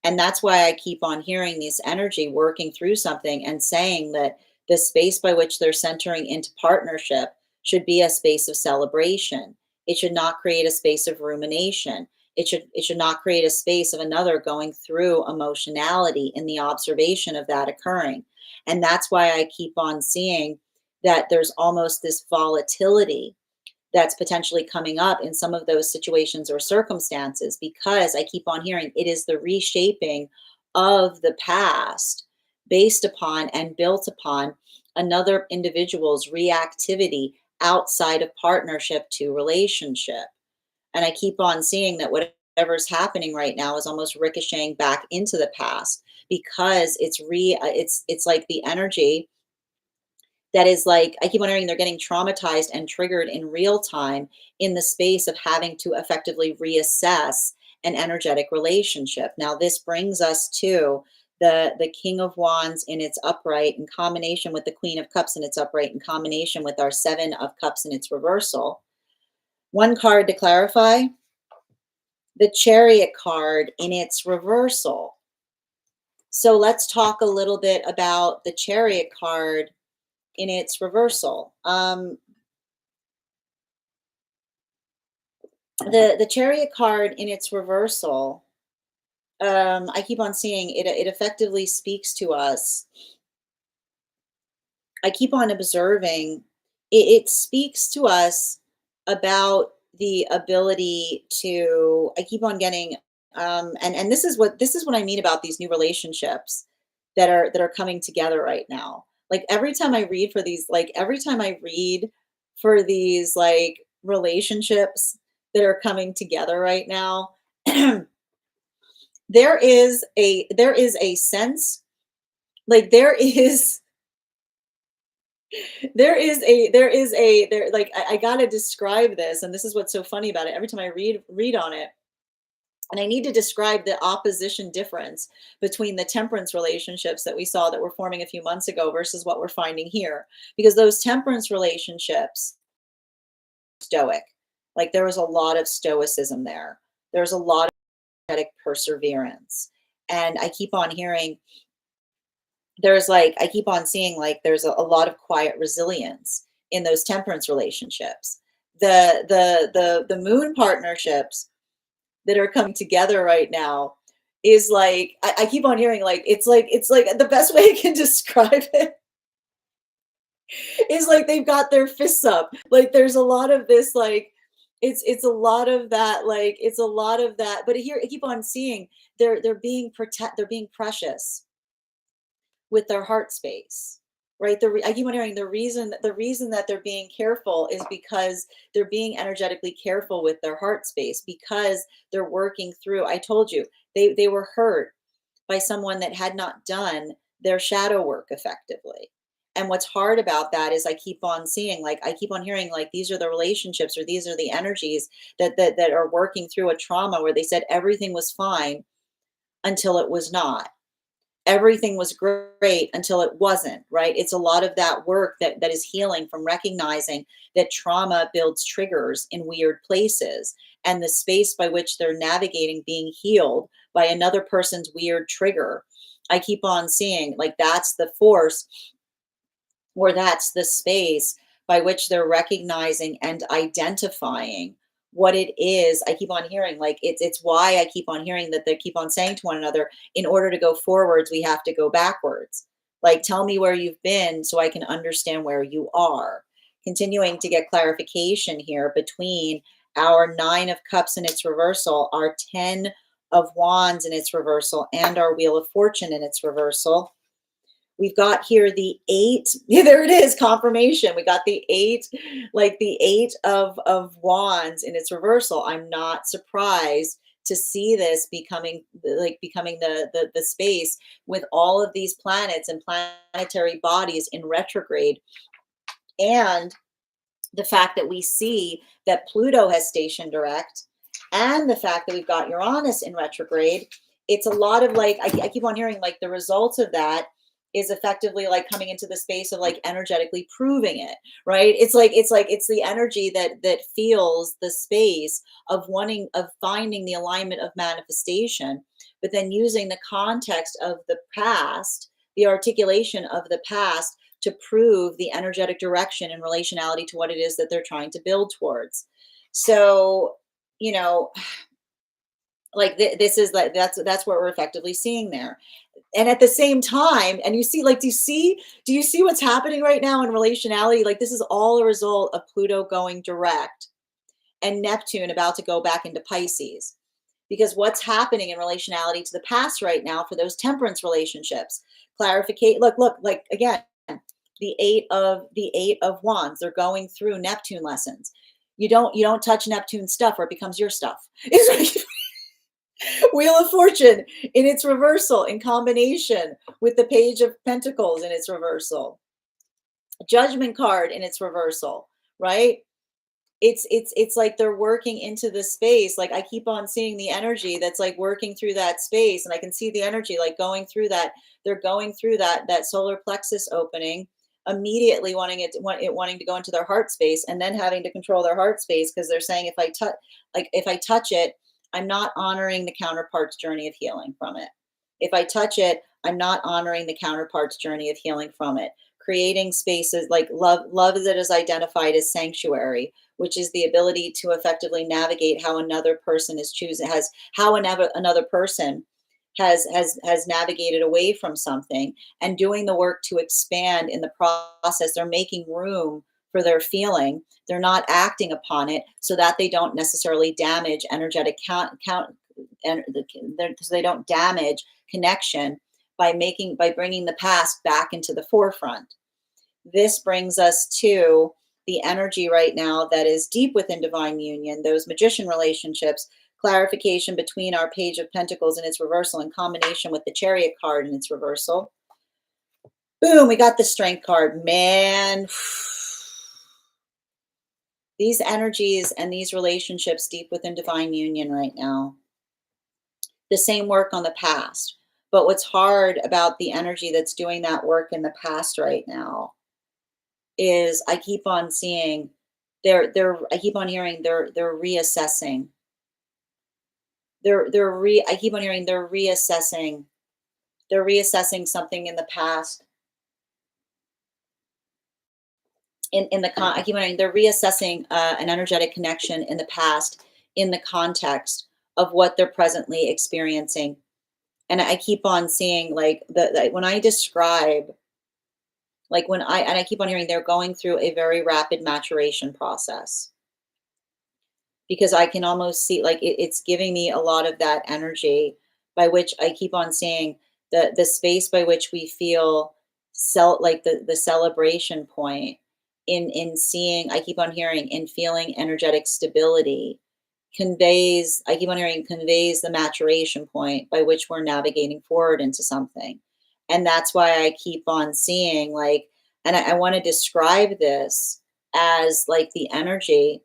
And that's why I keep on hearing this energy working through something and saying that the space by which they're centering into partnership should be a space of celebration. It should not create a space of rumination. It should not create a space of another going through emotionality in the observation of that occurring. And that's why I keep on seeing that there's almost this volatility that's potentially coming up in some of those situations or circumstances, because I keep on hearing it is the reshaping of the past based upon and built upon another individual's reactivity outside of partnership to relationship. And I keep on seeing that whatever's happening right now is almost ricocheting back into the past, because it's like the energy that is like I keep wondering they're getting traumatized and triggered in real time in the space of having to effectively reassess an energetic relationship. Now, this brings us to the King of Wands in its upright in combination with the Queen of Cups in its upright in combination with our Seven of Cups in its reversal. One card to clarify, the Chariot card in its reversal. So let's talk a little bit about the Chariot card in its reversal. The Chariot card in its reversal, I keep on seeing it. It effectively speaks to us. I keep on observing it speaks to us about the ability to, I keep on getting, and this is what I mean about these new relationships that are coming together right now. Like every time I read for these, like every time I read for these like relationships that are coming together right now, there is a sense, like there, like I gotta describe this, and this is what's so funny about it. Every time I read on it, and I need to describe the opposition difference between the temperance relationships that we saw that were forming a few months ago versus what we're finding here. Because those temperance relationships, stoic, like there was a lot of stoicism there. There's a lot of energetic perseverance. And I keep on hearing, there's like, I keep on seeing like there's a lot of quiet resilience in those temperance relationships. The moon partnerships that are coming together right now is like, I keep on hearing like it's like the best way I can describe it is like they've got their fists up. Like there's a lot of this like it's a lot of that, like it's a lot of that. But here I keep on seeing they're being they're being precious with their heart space, right? I keep wondering the reason that they're being careful is because they're being energetically careful with their heart space, because they're working through. I told you they were hurt by someone that had not done their shadow work effectively. And what's hard about that is I keep on seeing, like I keep on hearing, like these are the relationships or these are the energies that are working through a trauma where they said everything was fine until it was not, everything was great until it wasn't, right? It's a lot of that work that is healing from recognizing that trauma builds triggers in weird places, and the space by which they're navigating being healed by another person's weird trigger. I keep on seeing like that's the force, or that's the space by which they're recognizing and identifying what it is. I keep on hearing like it's why I keep on hearing that they keep on saying to one another, in order to go forwards we have to go backwards. Like tell me where you've been so I can understand where you are. Continuing to get clarification here between our 9 of Cups in its reversal, our 10 of Wands in its reversal, and our Wheel of Fortune in its reversal. We've got here the 8. Yeah, there it is, confirmation. We got the 8, like the 8 of Wands in its reversal. I'm not surprised to see this becoming the space with all of these planets and planetary bodies in retrograde, and the fact that we see that Pluto has stationed direct, and the fact that we've got Uranus in retrograde. It's a lot of like, I keep on hearing like the results of that is effectively like coming into the space of like energetically proving it, right? It's the energy that feels the space of wanting, of finding the alignment of manifestation, but then using the context of the past, the articulation of the past, to prove the energetic direction and relationality to what it is that they're trying to build towards. So, you know, like this is like that's what we're effectively seeing there. And at the same time, and you see, like, do you see what's happening right now in relationality? Like this is all a result of Pluto going direct and Neptune about to go back into Pisces. Because what's happening in relationality to the past right now for those temperance relationships, clarificate, look, like again, the 8 of Wands, they're going through Neptune lessons. You don't touch Neptune stuff or it becomes your stuff. It's like Wheel of Fortune in its reversal in combination with the Page of Pentacles in its reversal, Judgment card in its reversal, right? It's like they're working into the space. Like I keep on seeing the energy that's like working through that space, and I can see the energy like going through that. They're going through that solar plexus opening, immediately wanting to go into their heart space, and then having to control their heart space because they're saying if I touch it, I'm not honoring the counterpart's journey of healing from it. If I touch it, I'm not honoring the counterpart's journey of healing from it. Creating spaces like love that is identified as sanctuary, which is the ability to effectively navigate how another person is choosing, has how another person has navigated away from something, and doing the work to expand in the process. They're making room for their feeling. They're not acting upon it so that they don't necessarily damage energetic count and so they don't damage connection by bringing the past back into the forefront. This brings us to the energy right now that is deep within divine union, those magician relationships, clarification between our page of pentacles and its reversal in combination with the chariot card and its reversal. Boom, we got the strength card. Man, these energies and these relationships deep within divine union right now. The same work on the past. But what's hard about the energy that's doing that work in the past right now is I keep on seeing I keep on hearing they're reassessing. I keep on hearing they're reassessing. They're reassessing something in the past. I keep on hearing they're reassessing an energetic connection in the past in the context of what they're presently experiencing. And I keep on seeing like when I describe like when I keep on hearing they're going through a very rapid maturation process because I can almost see like it's giving me a lot of that energy by which I keep on seeing the space by which we feel like the celebration point in seeing I keep on hearing in feeling energetic stability conveys I keep on hearing conveys the maturation point by which we're navigating forward into something. And that's why I keep on seeing like and I want to describe this as like the energy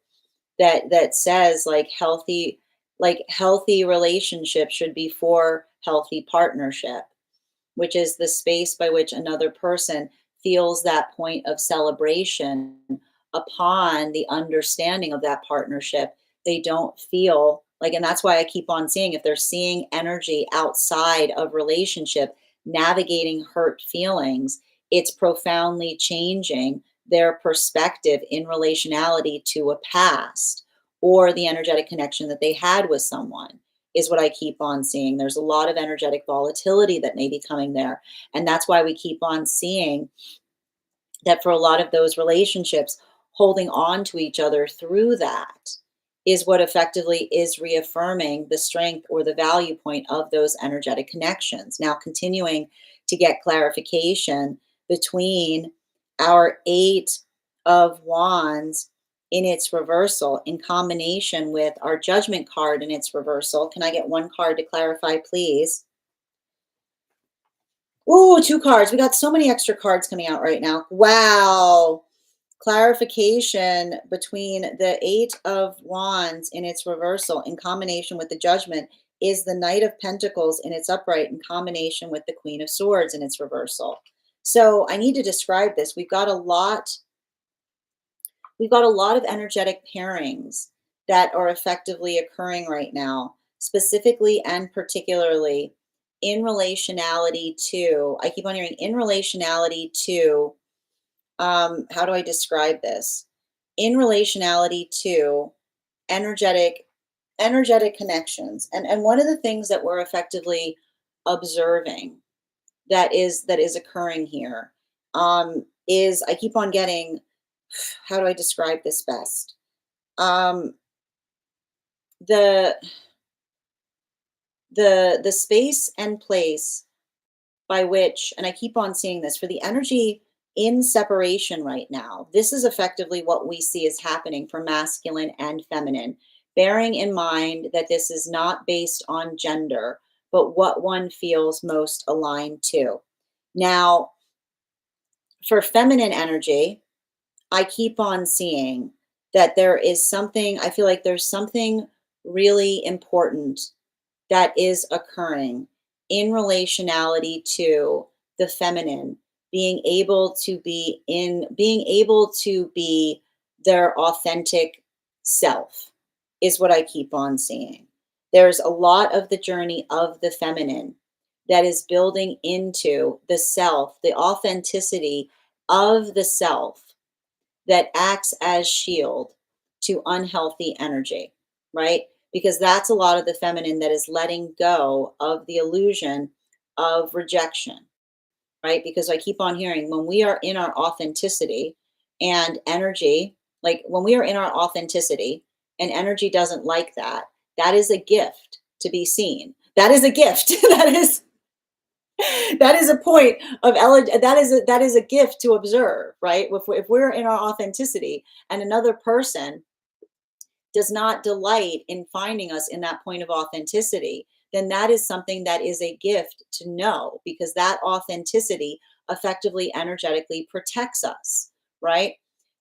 that says like healthy relationship should be for healthy partnership, which is the space by which another person feels that point of celebration upon the understanding of that partnership. They don't feel like, and that's why I keep on seeing if they're seeing energy outside of relationship, navigating hurt feelings, it's profoundly changing their perspective in relationality to a past or the energetic connection that they had with someone is what I keep on seeing. There's a lot of energetic volatility that may be coming there. And that's why we keep on seeing that for a lot of those relationships, holding on to each other through that is what effectively is reaffirming the strength or the value point of those energetic connections. Now, continuing to get clarification between our Eight of Wands in its reversal in combination with our Judgment card in its reversal. Can I get one card to clarify, please? Ooh, two cards. We got so many extra cards coming out right now. Wow. Clarification between the Eight of Wands in its reversal in combination with the Judgment is the Knight of Pentacles in its upright in combination with the Queen of Swords in its reversal. So I need to describe this. We've got a lot of energetic pairings that are effectively occurring right now, specifically and particularly in relationality to, I keep on hearing in relationality to, how do I describe this? In relationality to energetic connections. And one of the things that we're effectively observing that is occurring here is I keep on getting, how do I describe this best? Um, the the space and place by which, and I keep on seeing this for the energy in separation right now, this is effectively what we see is happening for masculine and feminine, bearing in mind that this is not based on gender, but what one feels most aligned to. Now, for feminine energy, I keep on seeing that there is something, I feel like there's something really important that is occurring in relationality to the feminine being able to be their authentic self is what I keep on seeing. There's a lot of the journey of the feminine that is building into the self, the authenticity of the self that acts as shield to unhealthy energy, right? Because that's a lot of the feminine that is letting go of the illusion of rejection, right? Because I keep on hearing when we are in our authenticity, And energy, like when we are in our authenticity and energy doesn't like that, that is a gift to be seen. That is a gift. That is a point of that is a gift to observe, right? If we're in our authenticity and another person does not delight in finding us in that point of authenticity, then that is something that is a gift to know, because that authenticity effectively energetically protects us, right?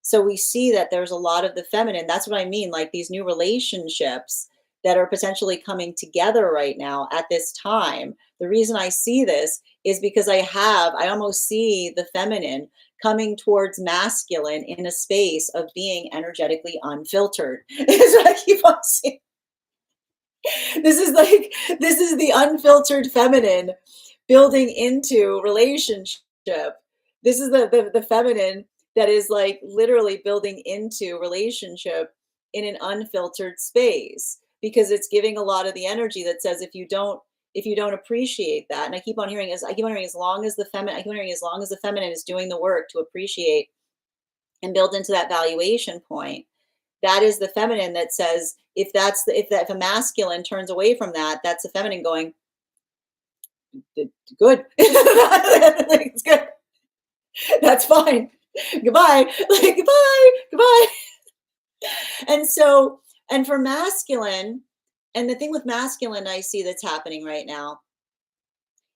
So we see that there's a lot of the feminine. That's what I mean, like these new relationships that are potentially coming together right now at this time. The reason I see this is because I almost see the feminine coming towards masculine in a space of being energetically unfiltered. Is what I keep on seeing. This is the unfiltered feminine building into relationship. This is the feminine that is like literally building into relationship in an unfiltered space, because it's giving a lot of the energy that says if you don't appreciate that. And I keep on hearing as long as the feminine I keep on hearing as long as the feminine is doing the work to appreciate and build into that valuation point, that is the feminine that says, if a masculine turns away from that, that's the feminine going, good. It's good. That's fine. Goodbye. Like, goodbye. And so, and for masculine, and the thing with masculine I see that's happening right now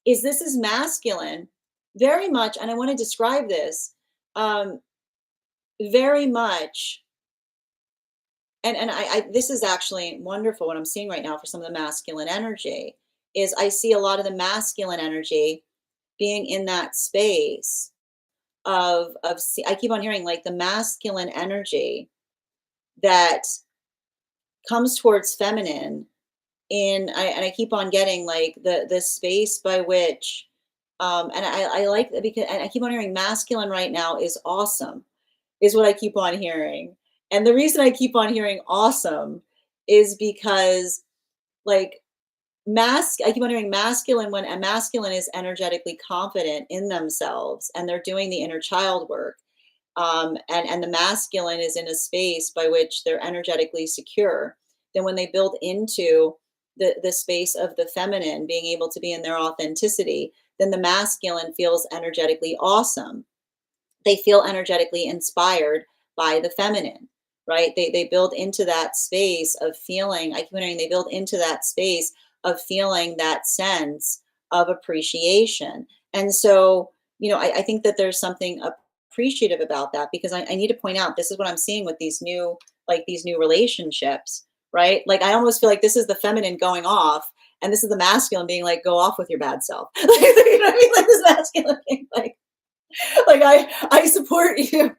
is this is masculine very much, and I want to describe this um, very much. And this is actually wonderful. What I'm seeing right now for some of the masculine energy is I see a lot of the masculine energy being in that space I keep on hearing like the masculine energy that comes towards feminine and I keep on getting like the space by which and I like that, because and I keep on hearing masculine right now is awesome, is what I keep on hearing. And the reason I keep on hearing awesome is because like I keep on hearing masculine, when a masculine is energetically confident in themselves and they're doing the inner child work. And the masculine is in a space by which they're energetically secure. Then when they build into the space of the feminine being able to be in their authenticity, then the masculine feels energetically awesome. They feel energetically inspired by the feminine, right? They build into that space of feeling. I keep hearing they build into that space of feeling that sense of appreciation. And so, I think that there's something appreciative about that, because I need to point out this is what I'm seeing with these new relationships, right? Like I almost feel like this is the feminine going off, and this is the masculine being like, go off with your bad self. You know what I mean? Like this masculine being like I support you.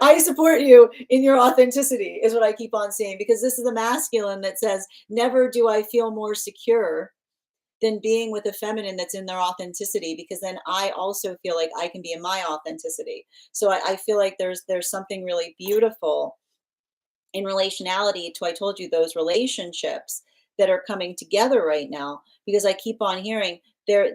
I support you in your authenticity is what I keep on saying, because this is the masculine that says, never do I feel more secure than being with a feminine that's in their authenticity, because then I also feel like I can be in my authenticity. So I feel like there's something really beautiful in relationality to, I told you, those relationships that are coming together right now, because I keep on hearing these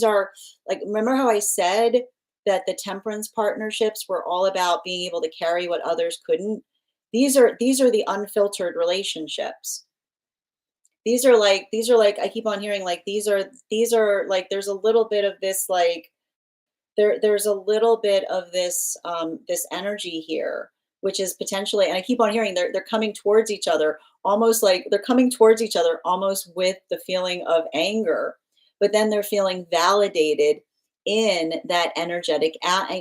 are like, remember how I said that the temperance partnerships were all about being able to carry what others couldn't? These are the unfiltered relationships. These are like I keep on hearing like these are like there's a little bit of this like there's a little bit of this energy here, which is potentially, and I keep on hearing they're coming towards each other, almost like they're coming towards each other almost with the feeling of anger, but then they're feeling validated in that energetic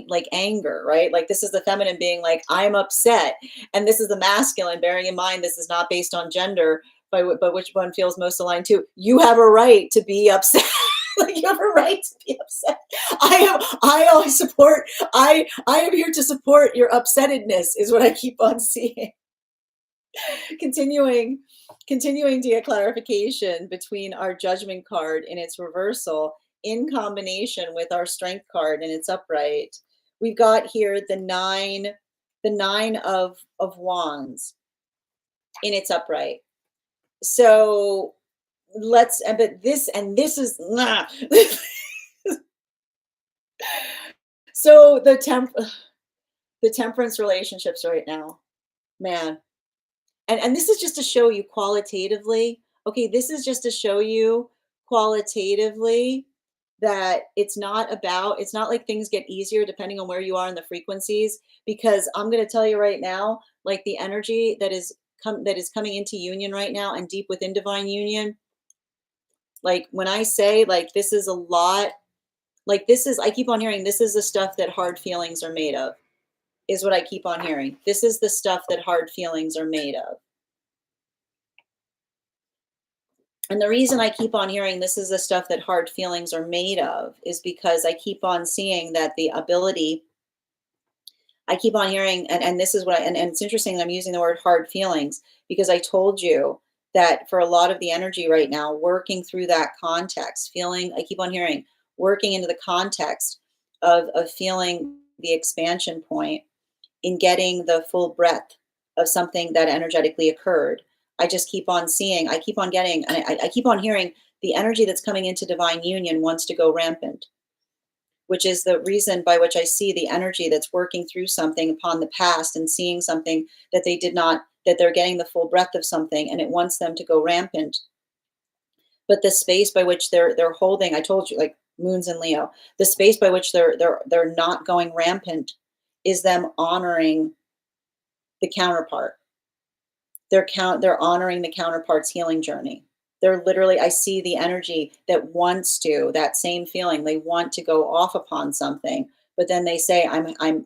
like anger, right? Like this is the feminine being like, I'm upset, and this is the masculine, bearing in mind this is not based on gender, but which one feels most aligned to, you have a right to be upset. Like you have a right to be upset. I always support. I am here to support your upsettedness, is what I keep on seeing. continuing continuing to get clarification between our judgment card in its reversal in combination with our strength card in its upright. We've got here the nine of wands in its upright. So but this is So the temperance relationships right now, man. And this is just to show you qualitatively. Okay, this is just to show you qualitatively that it's not like things get easier depending on where you are in the frequencies, because I'm going to tell you right now, like the energy that is coming into union right now and deep within divine union, like when I say like this is a lot, like this is, I keep on hearing this is the stuff that hard feelings are made of, is what I keep on hearing. This is the stuff that hard feelings are made of. And the reason I keep on hearing this is the stuff that hard feelings are made of is because I keep on seeing that the ability, I keep on hearing, and this is what and it's interesting that I'm using the word hard feelings, because I told you that for a lot of the energy right now, working through that context, feeling, I keep on hearing, working into the context of feeling the expansion point in getting the full breadth of something that energetically occurred. I just keep on seeing, I keep on getting, and I keep on hearing the energy that's coming into divine union wants to go rampant, which is the reason by which I see the energy that's working through something upon the past and seeing something that they did not, that they're getting the full breadth of something and it wants them to go rampant. But the space by which they're holding, I told you, like moons in Leo, the space by which they're not going rampant is them honoring the counterpart. They're honoring the counterpart's healing journey. They're literally, I see the energy that wants to, that same feeling, they want to go off upon something, but then they say, I'm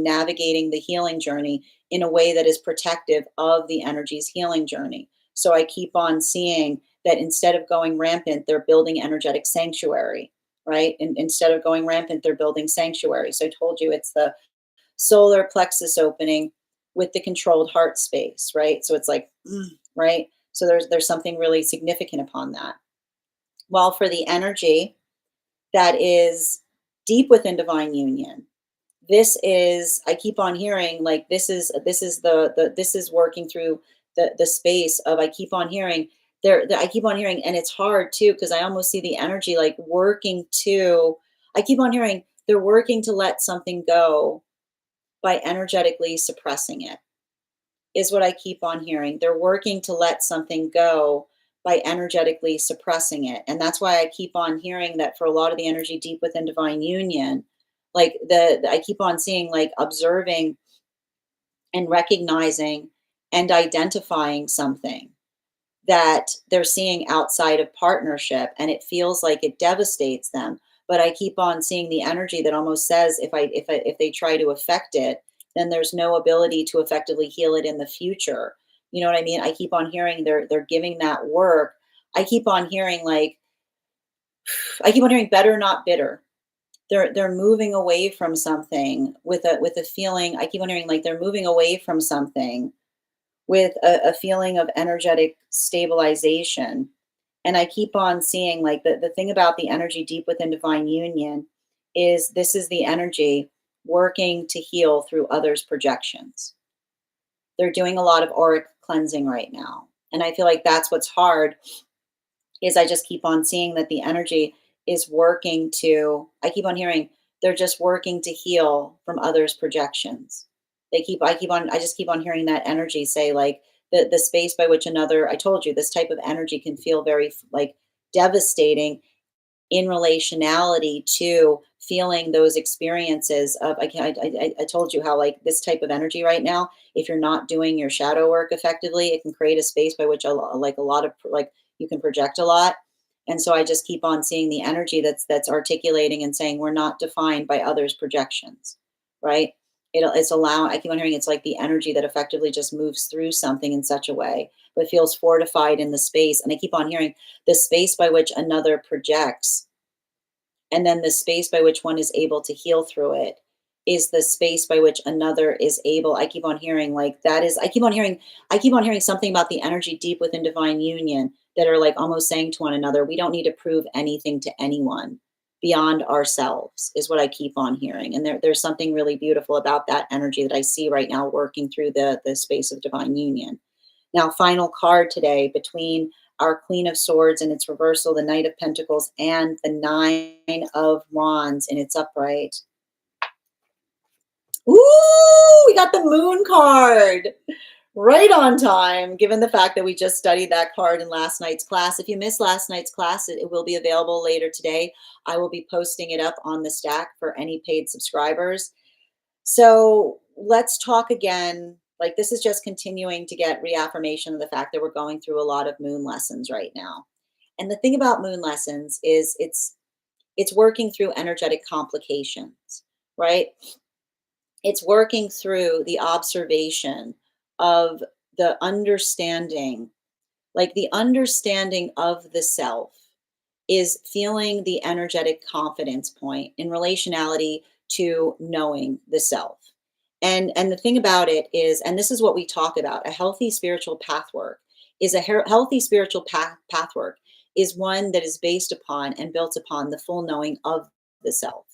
navigating the healing journey in a way that is protective of the energy's healing journey. So I keep on seeing that instead of going rampant, they're building energetic sanctuary, right? And instead of going rampant, they're building sanctuary. So I told you it's the solar plexus opening with the controlled heart space, right? So it's like, right? So there's something really significant upon that. While for the energy that is deep within divine union, this is, I keep on hearing like this is the this is working through the space of, I keep on hearing I keep on hearing, and it's hard too because I almost see the energy like working to, I keep on hearing they're working to let something go by energetically suppressing it, is what I keep on hearing. They're working to let something go by energetically suppressing it. And that's why I keep on hearing that for a lot of the energy deep within divine union, like I keep on seeing like observing and recognizing and identifying something that they're seeing outside of partnership, and it feels like it devastates them, but I keep on seeing the energy that almost says if they try to affect it, then there's no ability to effectively heal it in the future. You know what I mean? I keep on hearing they're giving that work. I keep on hearing like, I keep on hearing better not bitter. They're moving away from something with a feeling. I keep on hearing like they're moving away from something with a feeling of energetic stabilization. And I keep on seeing like the thing about the energy deep within divine union is this is the energy working to heal through others' projections. They're doing a lot of auric cleansing right now. And I feel like that's what's hard, is I just keep on seeing that the energy is working to, I keep on hearing they're just working to heal from others' projections. I just keep on hearing that energy say like the space by which another, I told you this type of energy can feel very like devastating in relationality to feeling those experiences of, I told you how like this type of energy right now, if you're not doing your shadow work effectively, it can create a space by which like a lot of like you can project a lot. And so I just keep on seeing the energy that's articulating and saying we're not defined by others projections, right? It's allowing, I keep on hearing it's like the energy that effectively just moves through something in such a way but feels fortified in the space. And I keep on hearing the space by which another projects, and then the space by which one is able to heal through it is the space by which another is able, I keep on hearing like that is, I keep on hearing something about the energy deep within divine union that are like almost saying to one another, we don't need to prove anything to anyone beyond ourselves, is what I keep on hearing. And there's something really beautiful about that energy that I see right now working through the space of divine union. Now, final card today between our Queen of Swords in its reversal, the Knight of Pentacles, and the Nine of Wands in its upright. Ooh, we got the moon card. Right on time, given the fact that we just studied that card in last night's class. If you missed last night's class, it will be available later today. I will be posting it up on the stack for any paid subscribers. So let's talk again. Like, this is just continuing to get reaffirmation of the fact that we're going through a lot of moon lessons right now. And the thing about moon lessons is it's working through energetic complications, right? It's working through the observation of the understanding, like the understanding of the self is feeling the energetic confidence point in relationality to knowing the self. And the thing about it is, and this is what we talk about, a healthy spiritual pathwork is healthy spiritual pathwork is one that is based upon and built upon the full knowing of the self.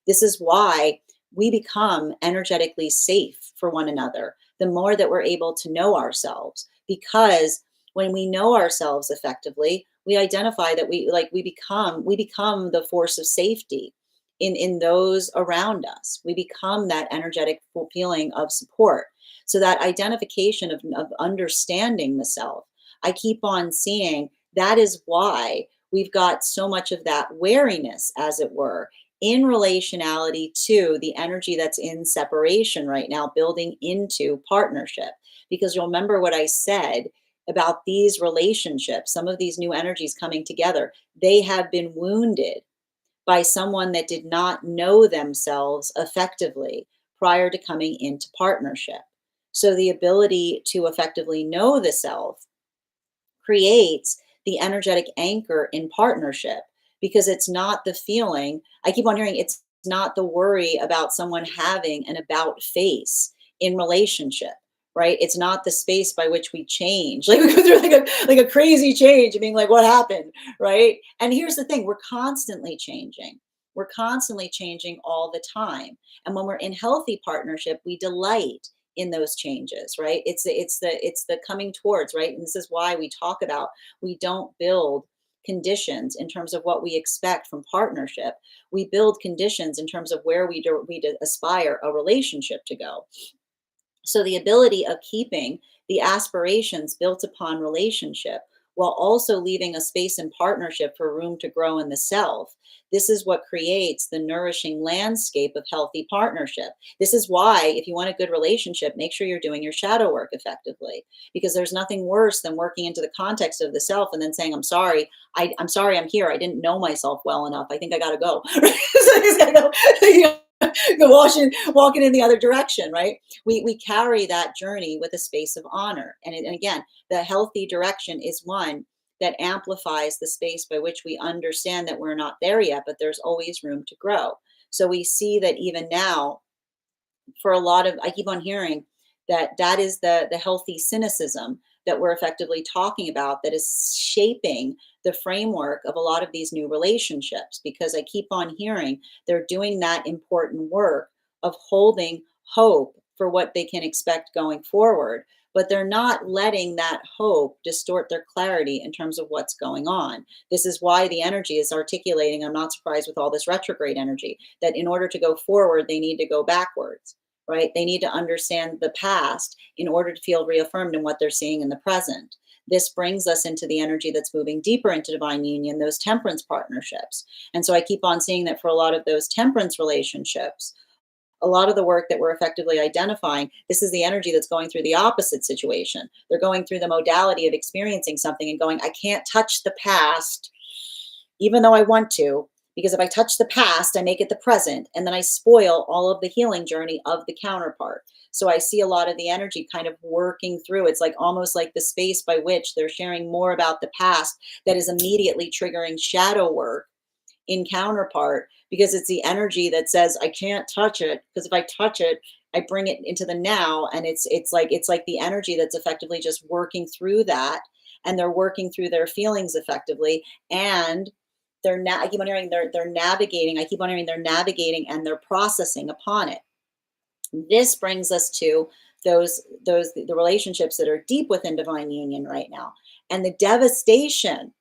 This is why we become energetically safe for one another the more that we're able to know ourselves, because when we know ourselves effectively, we identify that we become the force of safety in those around us. We become that energetic feeling of support. So that identification of understanding the self, I keep on seeing that is why we've got so much of that wariness, as it were, in relationality to the energy that's in separation right now, building into partnership. Because you'll remember what I said about these relationships, some of these new energies coming together, they have been wounded by someone that did not know themselves effectively prior to coming into partnership. So the ability to effectively know the self creates the energetic anchor in partnership, because it's not the feeling. I keep on hearing it's not the worry about someone having an about face in relationship, right? It's not the space by which we change. Like we go through like a crazy change and being like, what happened? Right. And here's the thing, we're constantly changing. We're constantly changing all the time. And when we're in healthy partnership, we delight in those changes, right? It's the coming towards, right? And this is why we talk about, we don't build conditions in terms of what we expect from partnership. We build conditions in terms of where we aspire a relationship to go. So the ability of keeping the aspirations built upon relationship while also leaving a space in partnership for room to grow in the self. This is what creates the nourishing landscape of healthy partnership. This is why, if you want a good relationship, make sure you're doing your shadow work effectively, because there's nothing worse than working into the context of the self and then saying, I'm sorry, I'm sorry, I'm here. I didn't know myself well enough. I think I got to go. So I just gotta go. Go walking in the other direction, right? We carry that journey with a space of honor, and again, the healthy direction is one that amplifies the space by which we understand that we're not there yet, but there's always room to grow. So we see that even now, for a lot of, I keep on hearing that that is the healthy cynicism that we're effectively talking about, that is shaping the framework of a lot of these new relationships, because I keep on hearing they're doing that important work of holding hope for what they can expect going forward, but they're not letting that hope distort their clarity in terms of what's going on. This is why the energy is articulating, I'm not surprised with all this retrograde energy, that in order to go forward they need to go backwards, right? They need to understand the past in order to feel reaffirmed in what they're seeing in the present. This brings us into the energy that's moving deeper into divine union, those temperance partnerships. And so I keep on seeing that for a lot of those temperance relationships, a lot of the work that we're effectively identifying, this is the energy that's going through the opposite situation. They're going through the modality of experiencing something and going, I can't touch the past, even though I want to, because if I touch the past, I make it the present, and then I spoil all of the healing journey of the counterpart. So I see a lot of the energy kind of working through. It's like almost like the space by which they're sharing more about the past that is immediately triggering shadow work in counterpart, because it's the energy that says I can't touch it, because if I touch it, I bring it into the now, and it's like the energy that's effectively just working through that, and they're working through their feelings effectively, and I keep on hearing they're navigating. I keep on hearing they're navigating and they're processing upon it. This brings us to the relationships that are deep within divine union right now, and the devastation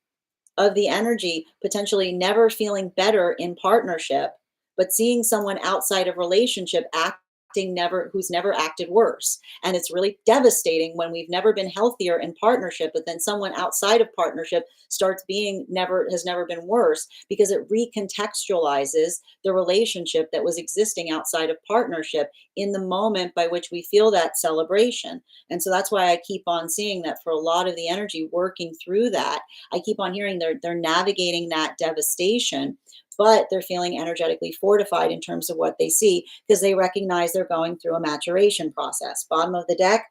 of the energy potentially never feeling better in partnership, but seeing someone outside of relationship acting who's never acted worse. And it's really devastating when we've never been healthier in partnership, but then someone outside of partnership has never been worse, because it recontextualizes the relationship that was existing outside of partnership in the moment by which we feel that celebration. And so that's why I keep on seeing that for a lot of the energy working through that, I keep on hearing they're navigating that devastation, but they're feeling energetically fortified in terms of what they see, because they recognize they're going through a maturation process. Bottom of the deck.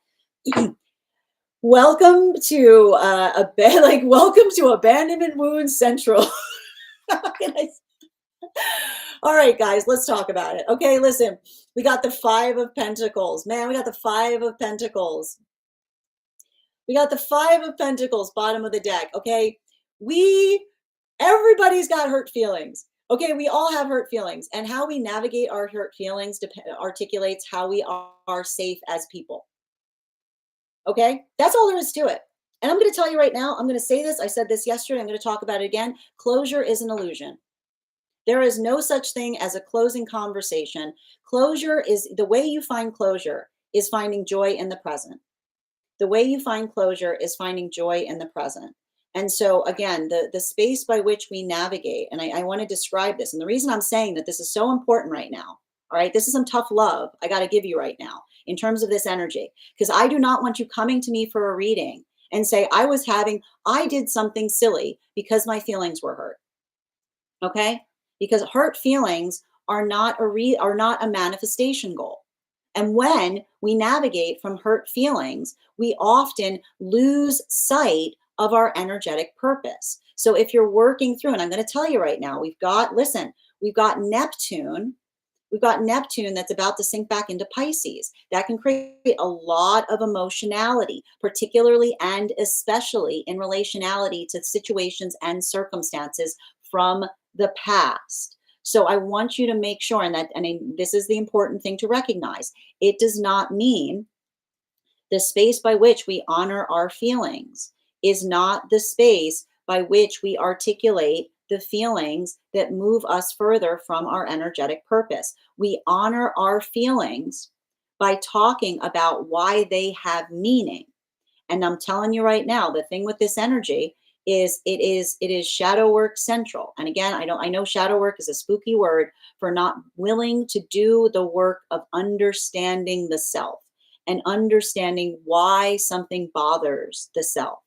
Welcome to welcome to Abandonment Wound Central. All right, guys, let's talk about it. Okay, listen, we got the Five of Pentacles. Man, we got the Five of Pentacles. We got the Five of Pentacles, bottom of the deck. Okay, everybody's got hurt feelings. Okay, we all have hurt feelings, and how we navigate our hurt feelings articulates how we are safe as people. Okay, that's all there is to it. And I'm going to tell you right now, I'm going to say this. I said this yesterday. I'm going to talk about it again. Closure is an illusion. There is no such thing as a closing conversation. Closure is the way you find closure is finding joy in the present. The way you find closure is finding joy in the present. And so again, the space by which we navigate, and I want to describe this. And the reason I'm saying that this is so important right now, all right, this is some tough love I got to give you right now in terms of this energy, because I do not want you coming to me for a reading and say, I did something silly because my feelings were hurt. Okay? Because hurt feelings are not a manifestation goal. And when we navigate from hurt feelings, we often lose sight of our energetic purpose. So if you're working through, and I'm going to tell you right now, we've got Neptune. We've got Neptune that's about to sink back into Pisces. That can create a lot of emotionality, particularly and especially in relationality to situations and circumstances from the past. So I want you to make sure, and this is the important thing to recognize, it does not mean the space by which we honor our feelings is not the space by which we articulate the feelings that move us further from our energetic purpose. We honor our feelings by talking about why they have meaning. And I'm telling you right now, the thing with this energy is it is shadow work central. And again, I know shadow work is a spooky word for not willing to do the work of understanding the self and understanding why something bothers the self,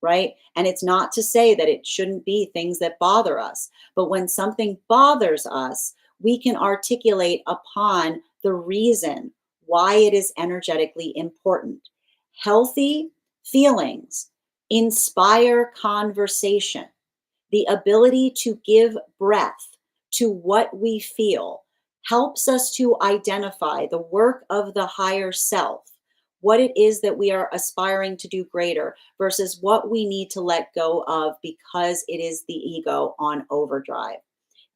right? And it's not to say that it shouldn't be things that bother us, but when something bothers us, we can articulate upon the reason why it is energetically important. Healthy feelings inspire conversation. The ability to give breath to what we feel helps us to identify the work of the higher self, what it is that we are aspiring to do greater versus what we need to let go of because it is the ego on overdrive.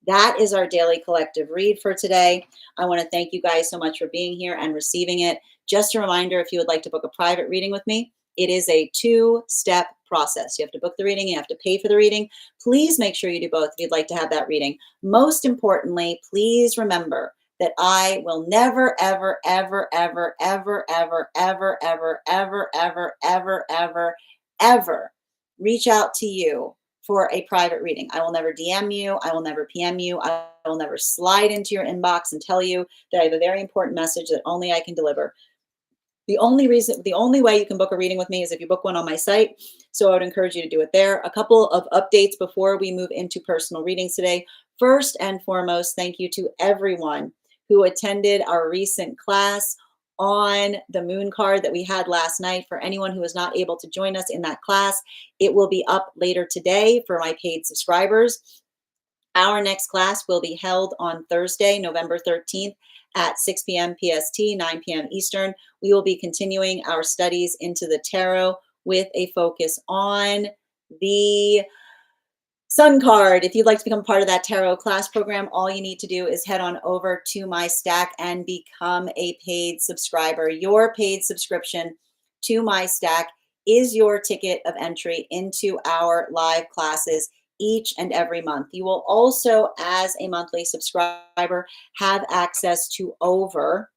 That is our daily collective read for today. I want to thank you guys so much for being here and receiving it. Just a reminder, if you would like to book a private reading with me, it is a 2-step process. You have to book the reading, you have to pay for the reading. Please make sure you do both if you'd like to have that reading. Most importantly, please remember that I will never, ever, ever, ever, ever, ever, ever, ever, ever, ever, ever, ever, ever reach out to you for a private reading. I will never DM you. I will never PM you. I will never slide into your inbox and tell you that I have a very important message that only I can deliver. The only way you can book a reading with me is if you book one on my site. So I would encourage you to do it there. A couple of updates before we move into personal readings today. First and foremost, thank you to everyone who attended our recent class on the moon card that we had last night. For anyone who was not able to join us in that class, it will be up later today for my paid subscribers. Our next class will be held on Thursday, November 13th at 6 p.m. PST, 9 p.m. Eastern. We will be continuing our studies into the tarot with a focus on the Sun card. If you'd like to become part of that tarot class program, all you need to do is head on over to my stack and become a paid subscriber. Your paid subscription to my stack is your ticket of entry into our live classes each and every month. You will also, as a monthly subscriber, have access to over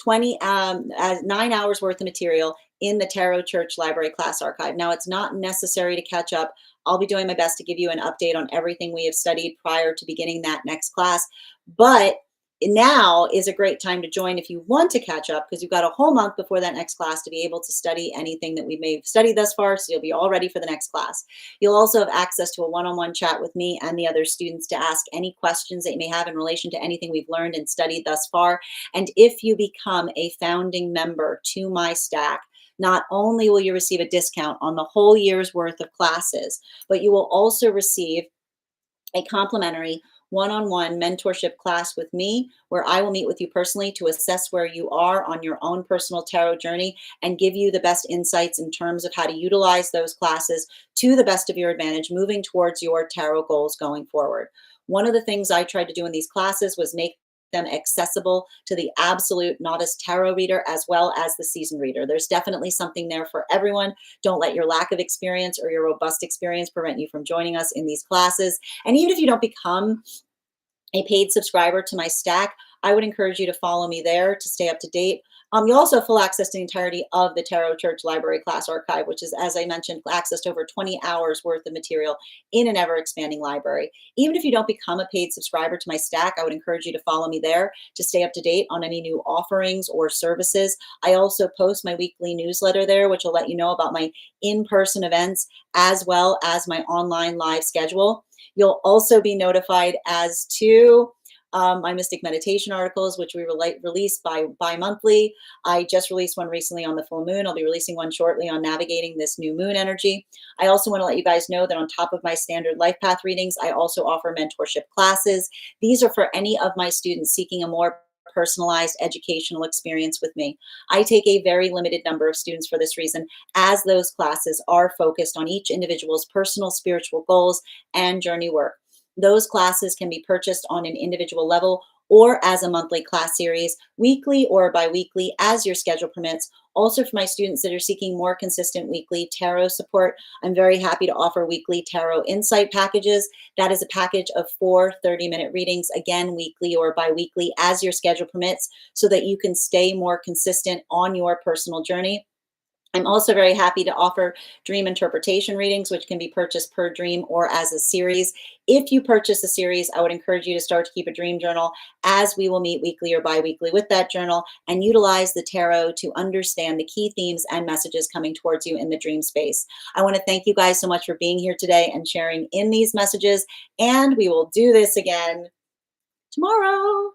9 hours worth of material in the Tarot Church Library class archive. Now, it's not necessary to catch up. I'll be doing my best to give you an update on everything we have studied prior to beginning that next class. But now is a great time to join if you want to catch up, because you've got a whole month before that next class to be able to study anything that we may have studied thus far, so you'll be all ready for the next class. You'll also have access to a one-on-one chat with me and the other students to ask any questions that you may have in relation to anything we've learned and studied thus far. And if you become a founding member to my stack, not only will you receive a discount on the whole year's worth of classes, but you will also receive a complimentary one-on-one mentorship class with me, where I will meet with you personally to assess where you are on your own personal tarot journey and give you the best insights in terms of how to utilize those classes to the best of your advantage, moving towards your tarot goals going forward. One of the things I tried to do in these classes was make them accessible to the absolute novice tarot reader as well as the seasoned reader. There's definitely something there for everyone. Don't let your lack of experience or your robust experience prevent you from joining us in these classes. And even if you don't become a paid subscriber to my stack, I would encourage you to follow me there to stay up to date. You also have full access to the entirety of the Tarot Church Library class archive, which is, as I mentioned, access to over 20 hours worth of material in an ever-expanding library. Even if you don't become a paid subscriber to my stack, I would encourage you to follow me there to stay up to date on any new offerings or services. I also post my weekly newsletter there, which will let you know about my in-person events as well as my online live schedule. You'll also be notified as to my Mystic Meditation articles, which we release bi-monthly. I just released one recently on the full moon. I'll be releasing one shortly on navigating this new moon energy. I also want to let you guys know that on top of my standard life path readings, I also offer mentorship classes. These are for any of my students seeking a more personalized educational experience with me. I take a very limited number of students for this reason, as those classes are focused on each individual's personal spiritual goals and journey work. Those classes can be purchased on an individual level or as a monthly class series, weekly or bi-weekly, as your schedule permits. Also, for my students that are seeking more consistent weekly tarot support, I'm very happy to offer weekly tarot insight packages. That is a package of 4 30-minute readings, again, weekly or bi-weekly, as your schedule permits, so that you can stay more consistent on your personal journey. I'm also very happy to offer dream interpretation readings, which can be purchased per dream or as a series. If you purchase a series, I would encourage you to start to keep a dream journal, as we will meet weekly or bi-weekly with that journal and utilize the tarot to understand the key themes and messages coming towards you in the dream space. I want to thank you guys so much for being here today and sharing in these messages, and we will do this again tomorrow.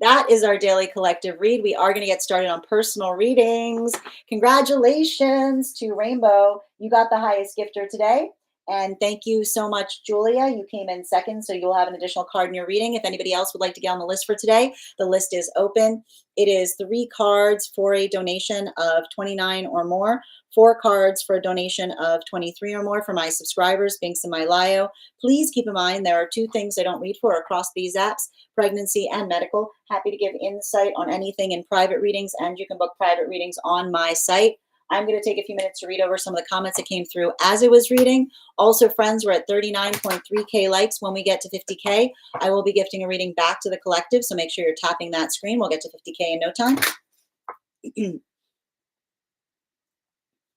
That is our daily collective read. We are going to get started on personal readings. Congratulations to Rainbow. You got the highest gifter today. And thank you so much, Julia. You came in second, so you'll have an additional card in your reading. If anybody else would like to get on the list for today, the list is open. It is 3 cards for a donation of $29 or more, 4 cards for a donation of $23 or more for my subscribers, Binks and Mylayo. Please keep in mind there are 2 things I don't read for across these apps: pregnancy and medical. Happy to give insight on anything in private readings, and you can book private readings on my site. I'm going to take a few minutes to read over some of the comments that came through as it was reading. Also, friends, we're at 39.3K likes. When we get to 50K, I will be gifting a reading back to the collective, so make sure you're tapping that screen. We'll get to 50K in no time.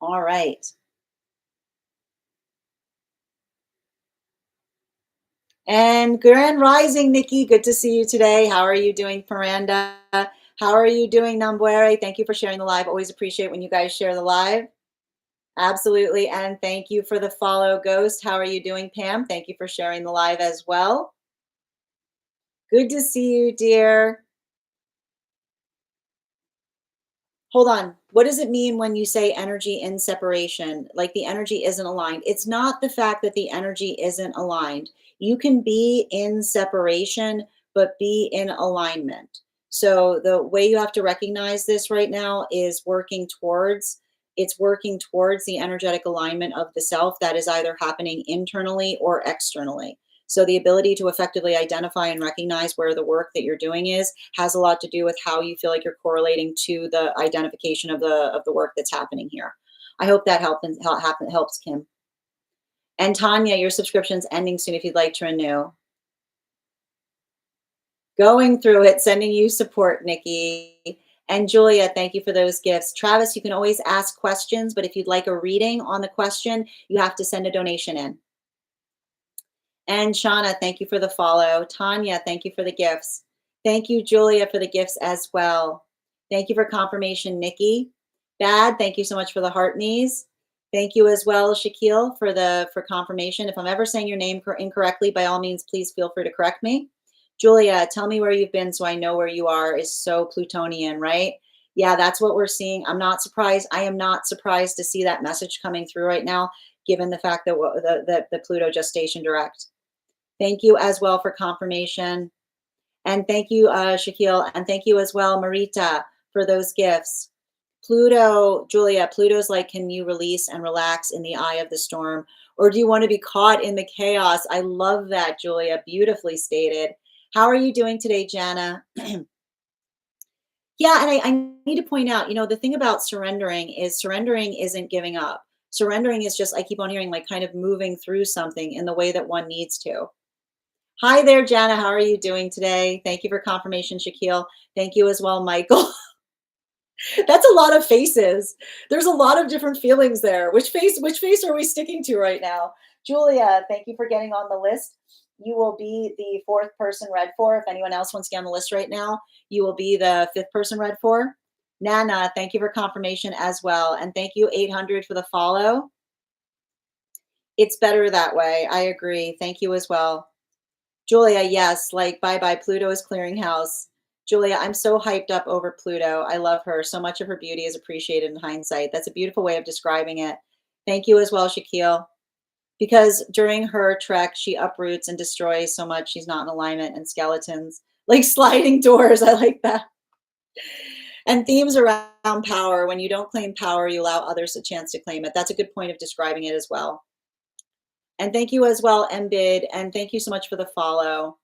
All right. And Grand Rising, Nikki, good to see you today. How are you doing, Miranda? How are you doing, Nambuere? Thank you for sharing the live. Always appreciate when you guys share the live. Absolutely. And thank you for the follow, Ghost. How are you doing, Pam? Thank you for sharing the live as well. Good to see you, dear. Hold on. What does it mean when you say energy in separation? Like the energy isn't aligned? It's not the fact that the energy isn't aligned. You can be in separation, but be in alignment. So the way you have to recognize this right now is it's working towards the energetic alignment of the self that is either happening internally or externally. So the ability to effectively identify and recognize where the work that you're doing has a lot to do with how you feel like you're correlating to the identification of the work that's happening here. I hope that helps, Kim. And Tanya, your subscription's ending soon if you'd like to renew. Going through it, sending you support, Nikki. And Julia, thank you for those gifts. Travis, you can always ask questions, but if you'd like a reading on the question, you have to send a donation in. And Shauna, thank you for the follow. Tanya, thank you for the gifts. Thank you, Julia, for the gifts as well. Thank you for confirmation, Nikki. Bad, thank you so much for the heart knees. Thank you as well, Shaquille, for confirmation. If I'm ever saying your name incorrectly, by all means, please feel free to correct me. Julia, tell me where you've been so I know where you are is so Plutonian, right? Yeah, that's what we're seeing. I'm not surprised. I am not surprised to see that message coming through right now, given the fact that the Pluto gestation direct. Thank you as well for confirmation. And thank you, Shaquille. And thank you as well, Marita, for those gifts. Pluto, Julia, Pluto's like, can you release and relax in the eye of the storm? Or do you want to be caught in the chaos? I love that, Julia. Beautifully stated. How are you doing today, Jana? Yeah, and I need to point out, the thing about surrendering isn't giving up. Surrendering is just, I keep on hearing, like kind of moving through something in the way that one needs to. Hi there, Jana. How are you doing today? Thank you for confirmation, Shaquille. Thank you as well, Michael. That's a lot of faces. There's a lot of different feelings there. Which face are we sticking to right now? Julia, thank you for getting on the list. You will be the 4th person read for. If anyone else wants to get on the list right now, you will be the 5th person read for. Nana, thank you for confirmation as well. And thank you, 800, for the follow. It's better that way. I agree. Thank you as well. Julia, yes, like bye-bye, Pluto is clearing house. Julia, I'm so hyped up over Pluto. I love her. So much of her beauty is appreciated in hindsight. That's a beautiful way of describing it. Thank you as well, Shaquille. Because during her trek, she uproots and destroys so much she's not in alignment, and skeletons. Like sliding doors. I like that. And themes around power. When you don't claim power, you allow others a chance to claim it. That's a good point of describing it as well. And thank you as well, Mbid. And thank you so much for the follow.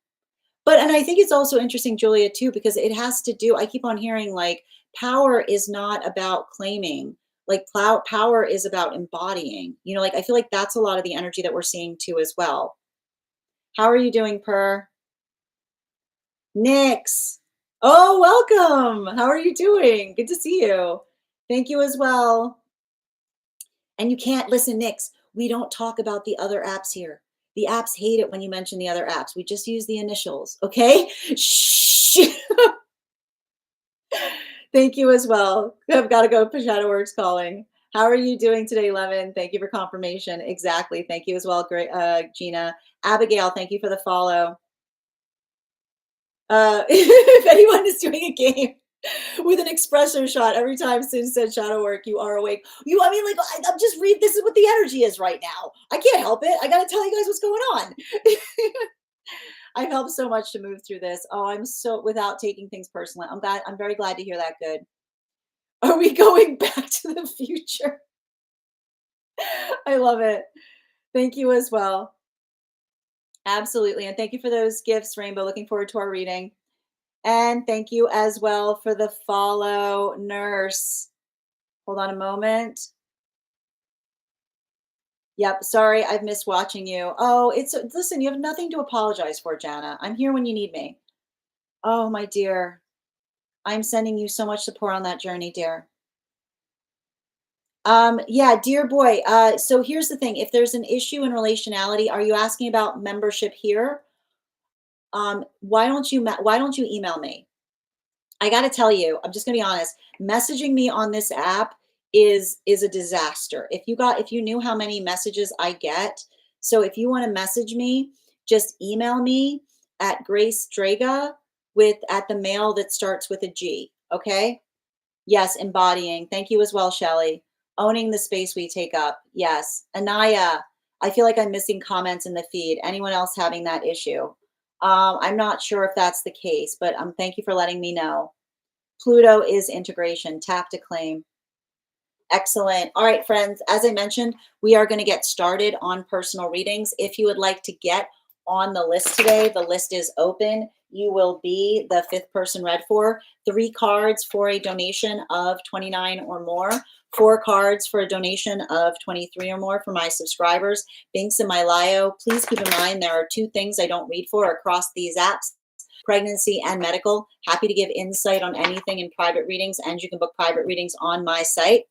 And I think it's also interesting, Julia, too, because it has to do, I keep on hearing like power is not about claiming, like power is about embodying, like I feel like that's a lot of the energy that we're seeing too as well. How are you doing, Per? Nix. Oh, welcome. How are you doing? Good to see you. Thank you as well. And you can't listen, Nix. We don't talk about the other apps here. The apps hate it when you mention the other apps. We just use the initials, okay? Shh. Thank you as well. I've got to go. Shadow Works calling. How are you doing today, Levin? Thank you for confirmation. Exactly. Thank you as well, great, Gina. Abigail, thank you for the follow. If anyone is doing a game with an espresso shot every time Sin said shadow work, you are awake. I'm just read. This is what the energy is right now. I can't help it. I got to tell you guys what's going on. I've helped so much to move through this. Oh, I'm so, without taking things personally. I'm very glad to hear that. Good. Are we going back to the future? I love it. Thank you as well. Absolutely. And thank you for those gifts, Rainbow. Looking forward to our reading. And thank you as well for the follow, Nurse. Hold on a moment. Yep. Sorry, I've missed watching you. Oh, listen, you have nothing to apologize for, Jana. I'm here when you need me. Oh, my dear. I'm sending you so much support on that journey, dear. Yeah, dear boy. So here's the thing. If there's an issue in relationality, are you asking about membership here? Why don't you email me? I got to tell you, I'm just going to be honest. Messaging me on this app is a disaster. If you knew how many messages I get, so if you want to message me, just email me at Grace Strega at the mail that starts with a G. Okay. Yes, embodying. Thank you as well, Shelley. Owning the space we take up. Yes. Anaya, I feel like I'm missing comments in the feed. Anyone else having that issue? I'm not sure if that's the case, but thank you for letting me know. Pluto is integration. Tap to claim. Excellent. All right, friends, as I mentioned, we are going to get started on personal readings. If you would like to get on the list today, the list is open. You will be the 5th person read for. 3 cards for a donation of $29 or more. 4 cards for a donation of $23 or more for my subscribers. Links in my bio. Please keep in mind there are 2 things I don't read for across these apps. pregnancy and medical. Happy to give insight on anything in private readings, and you can book private readings on my site.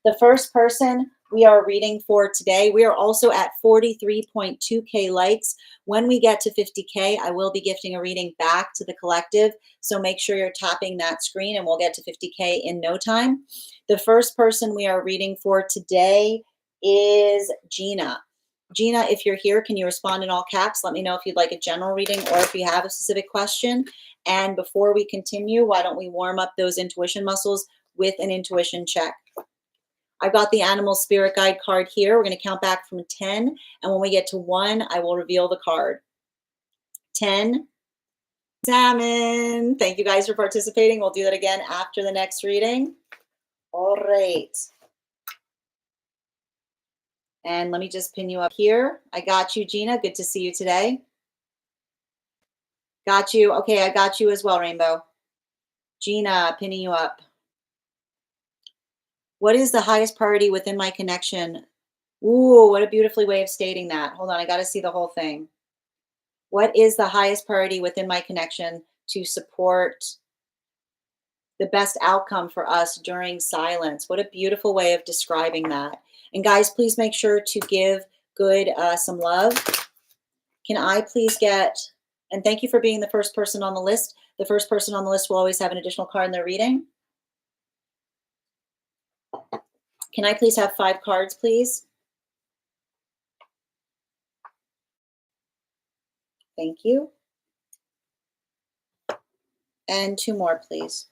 The first person we are reading for today, we are also at 43.2K likes. When we get to 50K, I will be gifting a reading back to the collective. So make sure you're tapping that screen and we'll get to 50K in no time. The first person we are reading for today is Gina. Gina, if you're here, can you respond in all caps? Let me know if you'd like a general reading or if you have a specific question. And before we continue, why don't we warm up those intuition muscles with an intuition check? I've got the animal spirit guide card here. We're going to count back from 10. And when we get to 1, I will reveal the card. 10, salmon. Thank you guys for participating. We'll do that again after the next reading. All right. And let me just pin you up here. I got you, Gina. Good to see you today. Got you. Okay, I got you as well, Rainbow. Gina, pinning you up. What is the highest priority within my connection? Ooh, what a beautiful way of stating that. Hold on, I got to see the whole thing. What is the highest priority within my connection to support the best outcome for us during silence? What a beautiful way of describing that. And guys, please make sure to give Good some love. Can I please get, and thank you for being the first person on the list. The first person on the list will always have an additional card in their reading. Can I please have 5 cards, please? Thank you. And 2 more, please.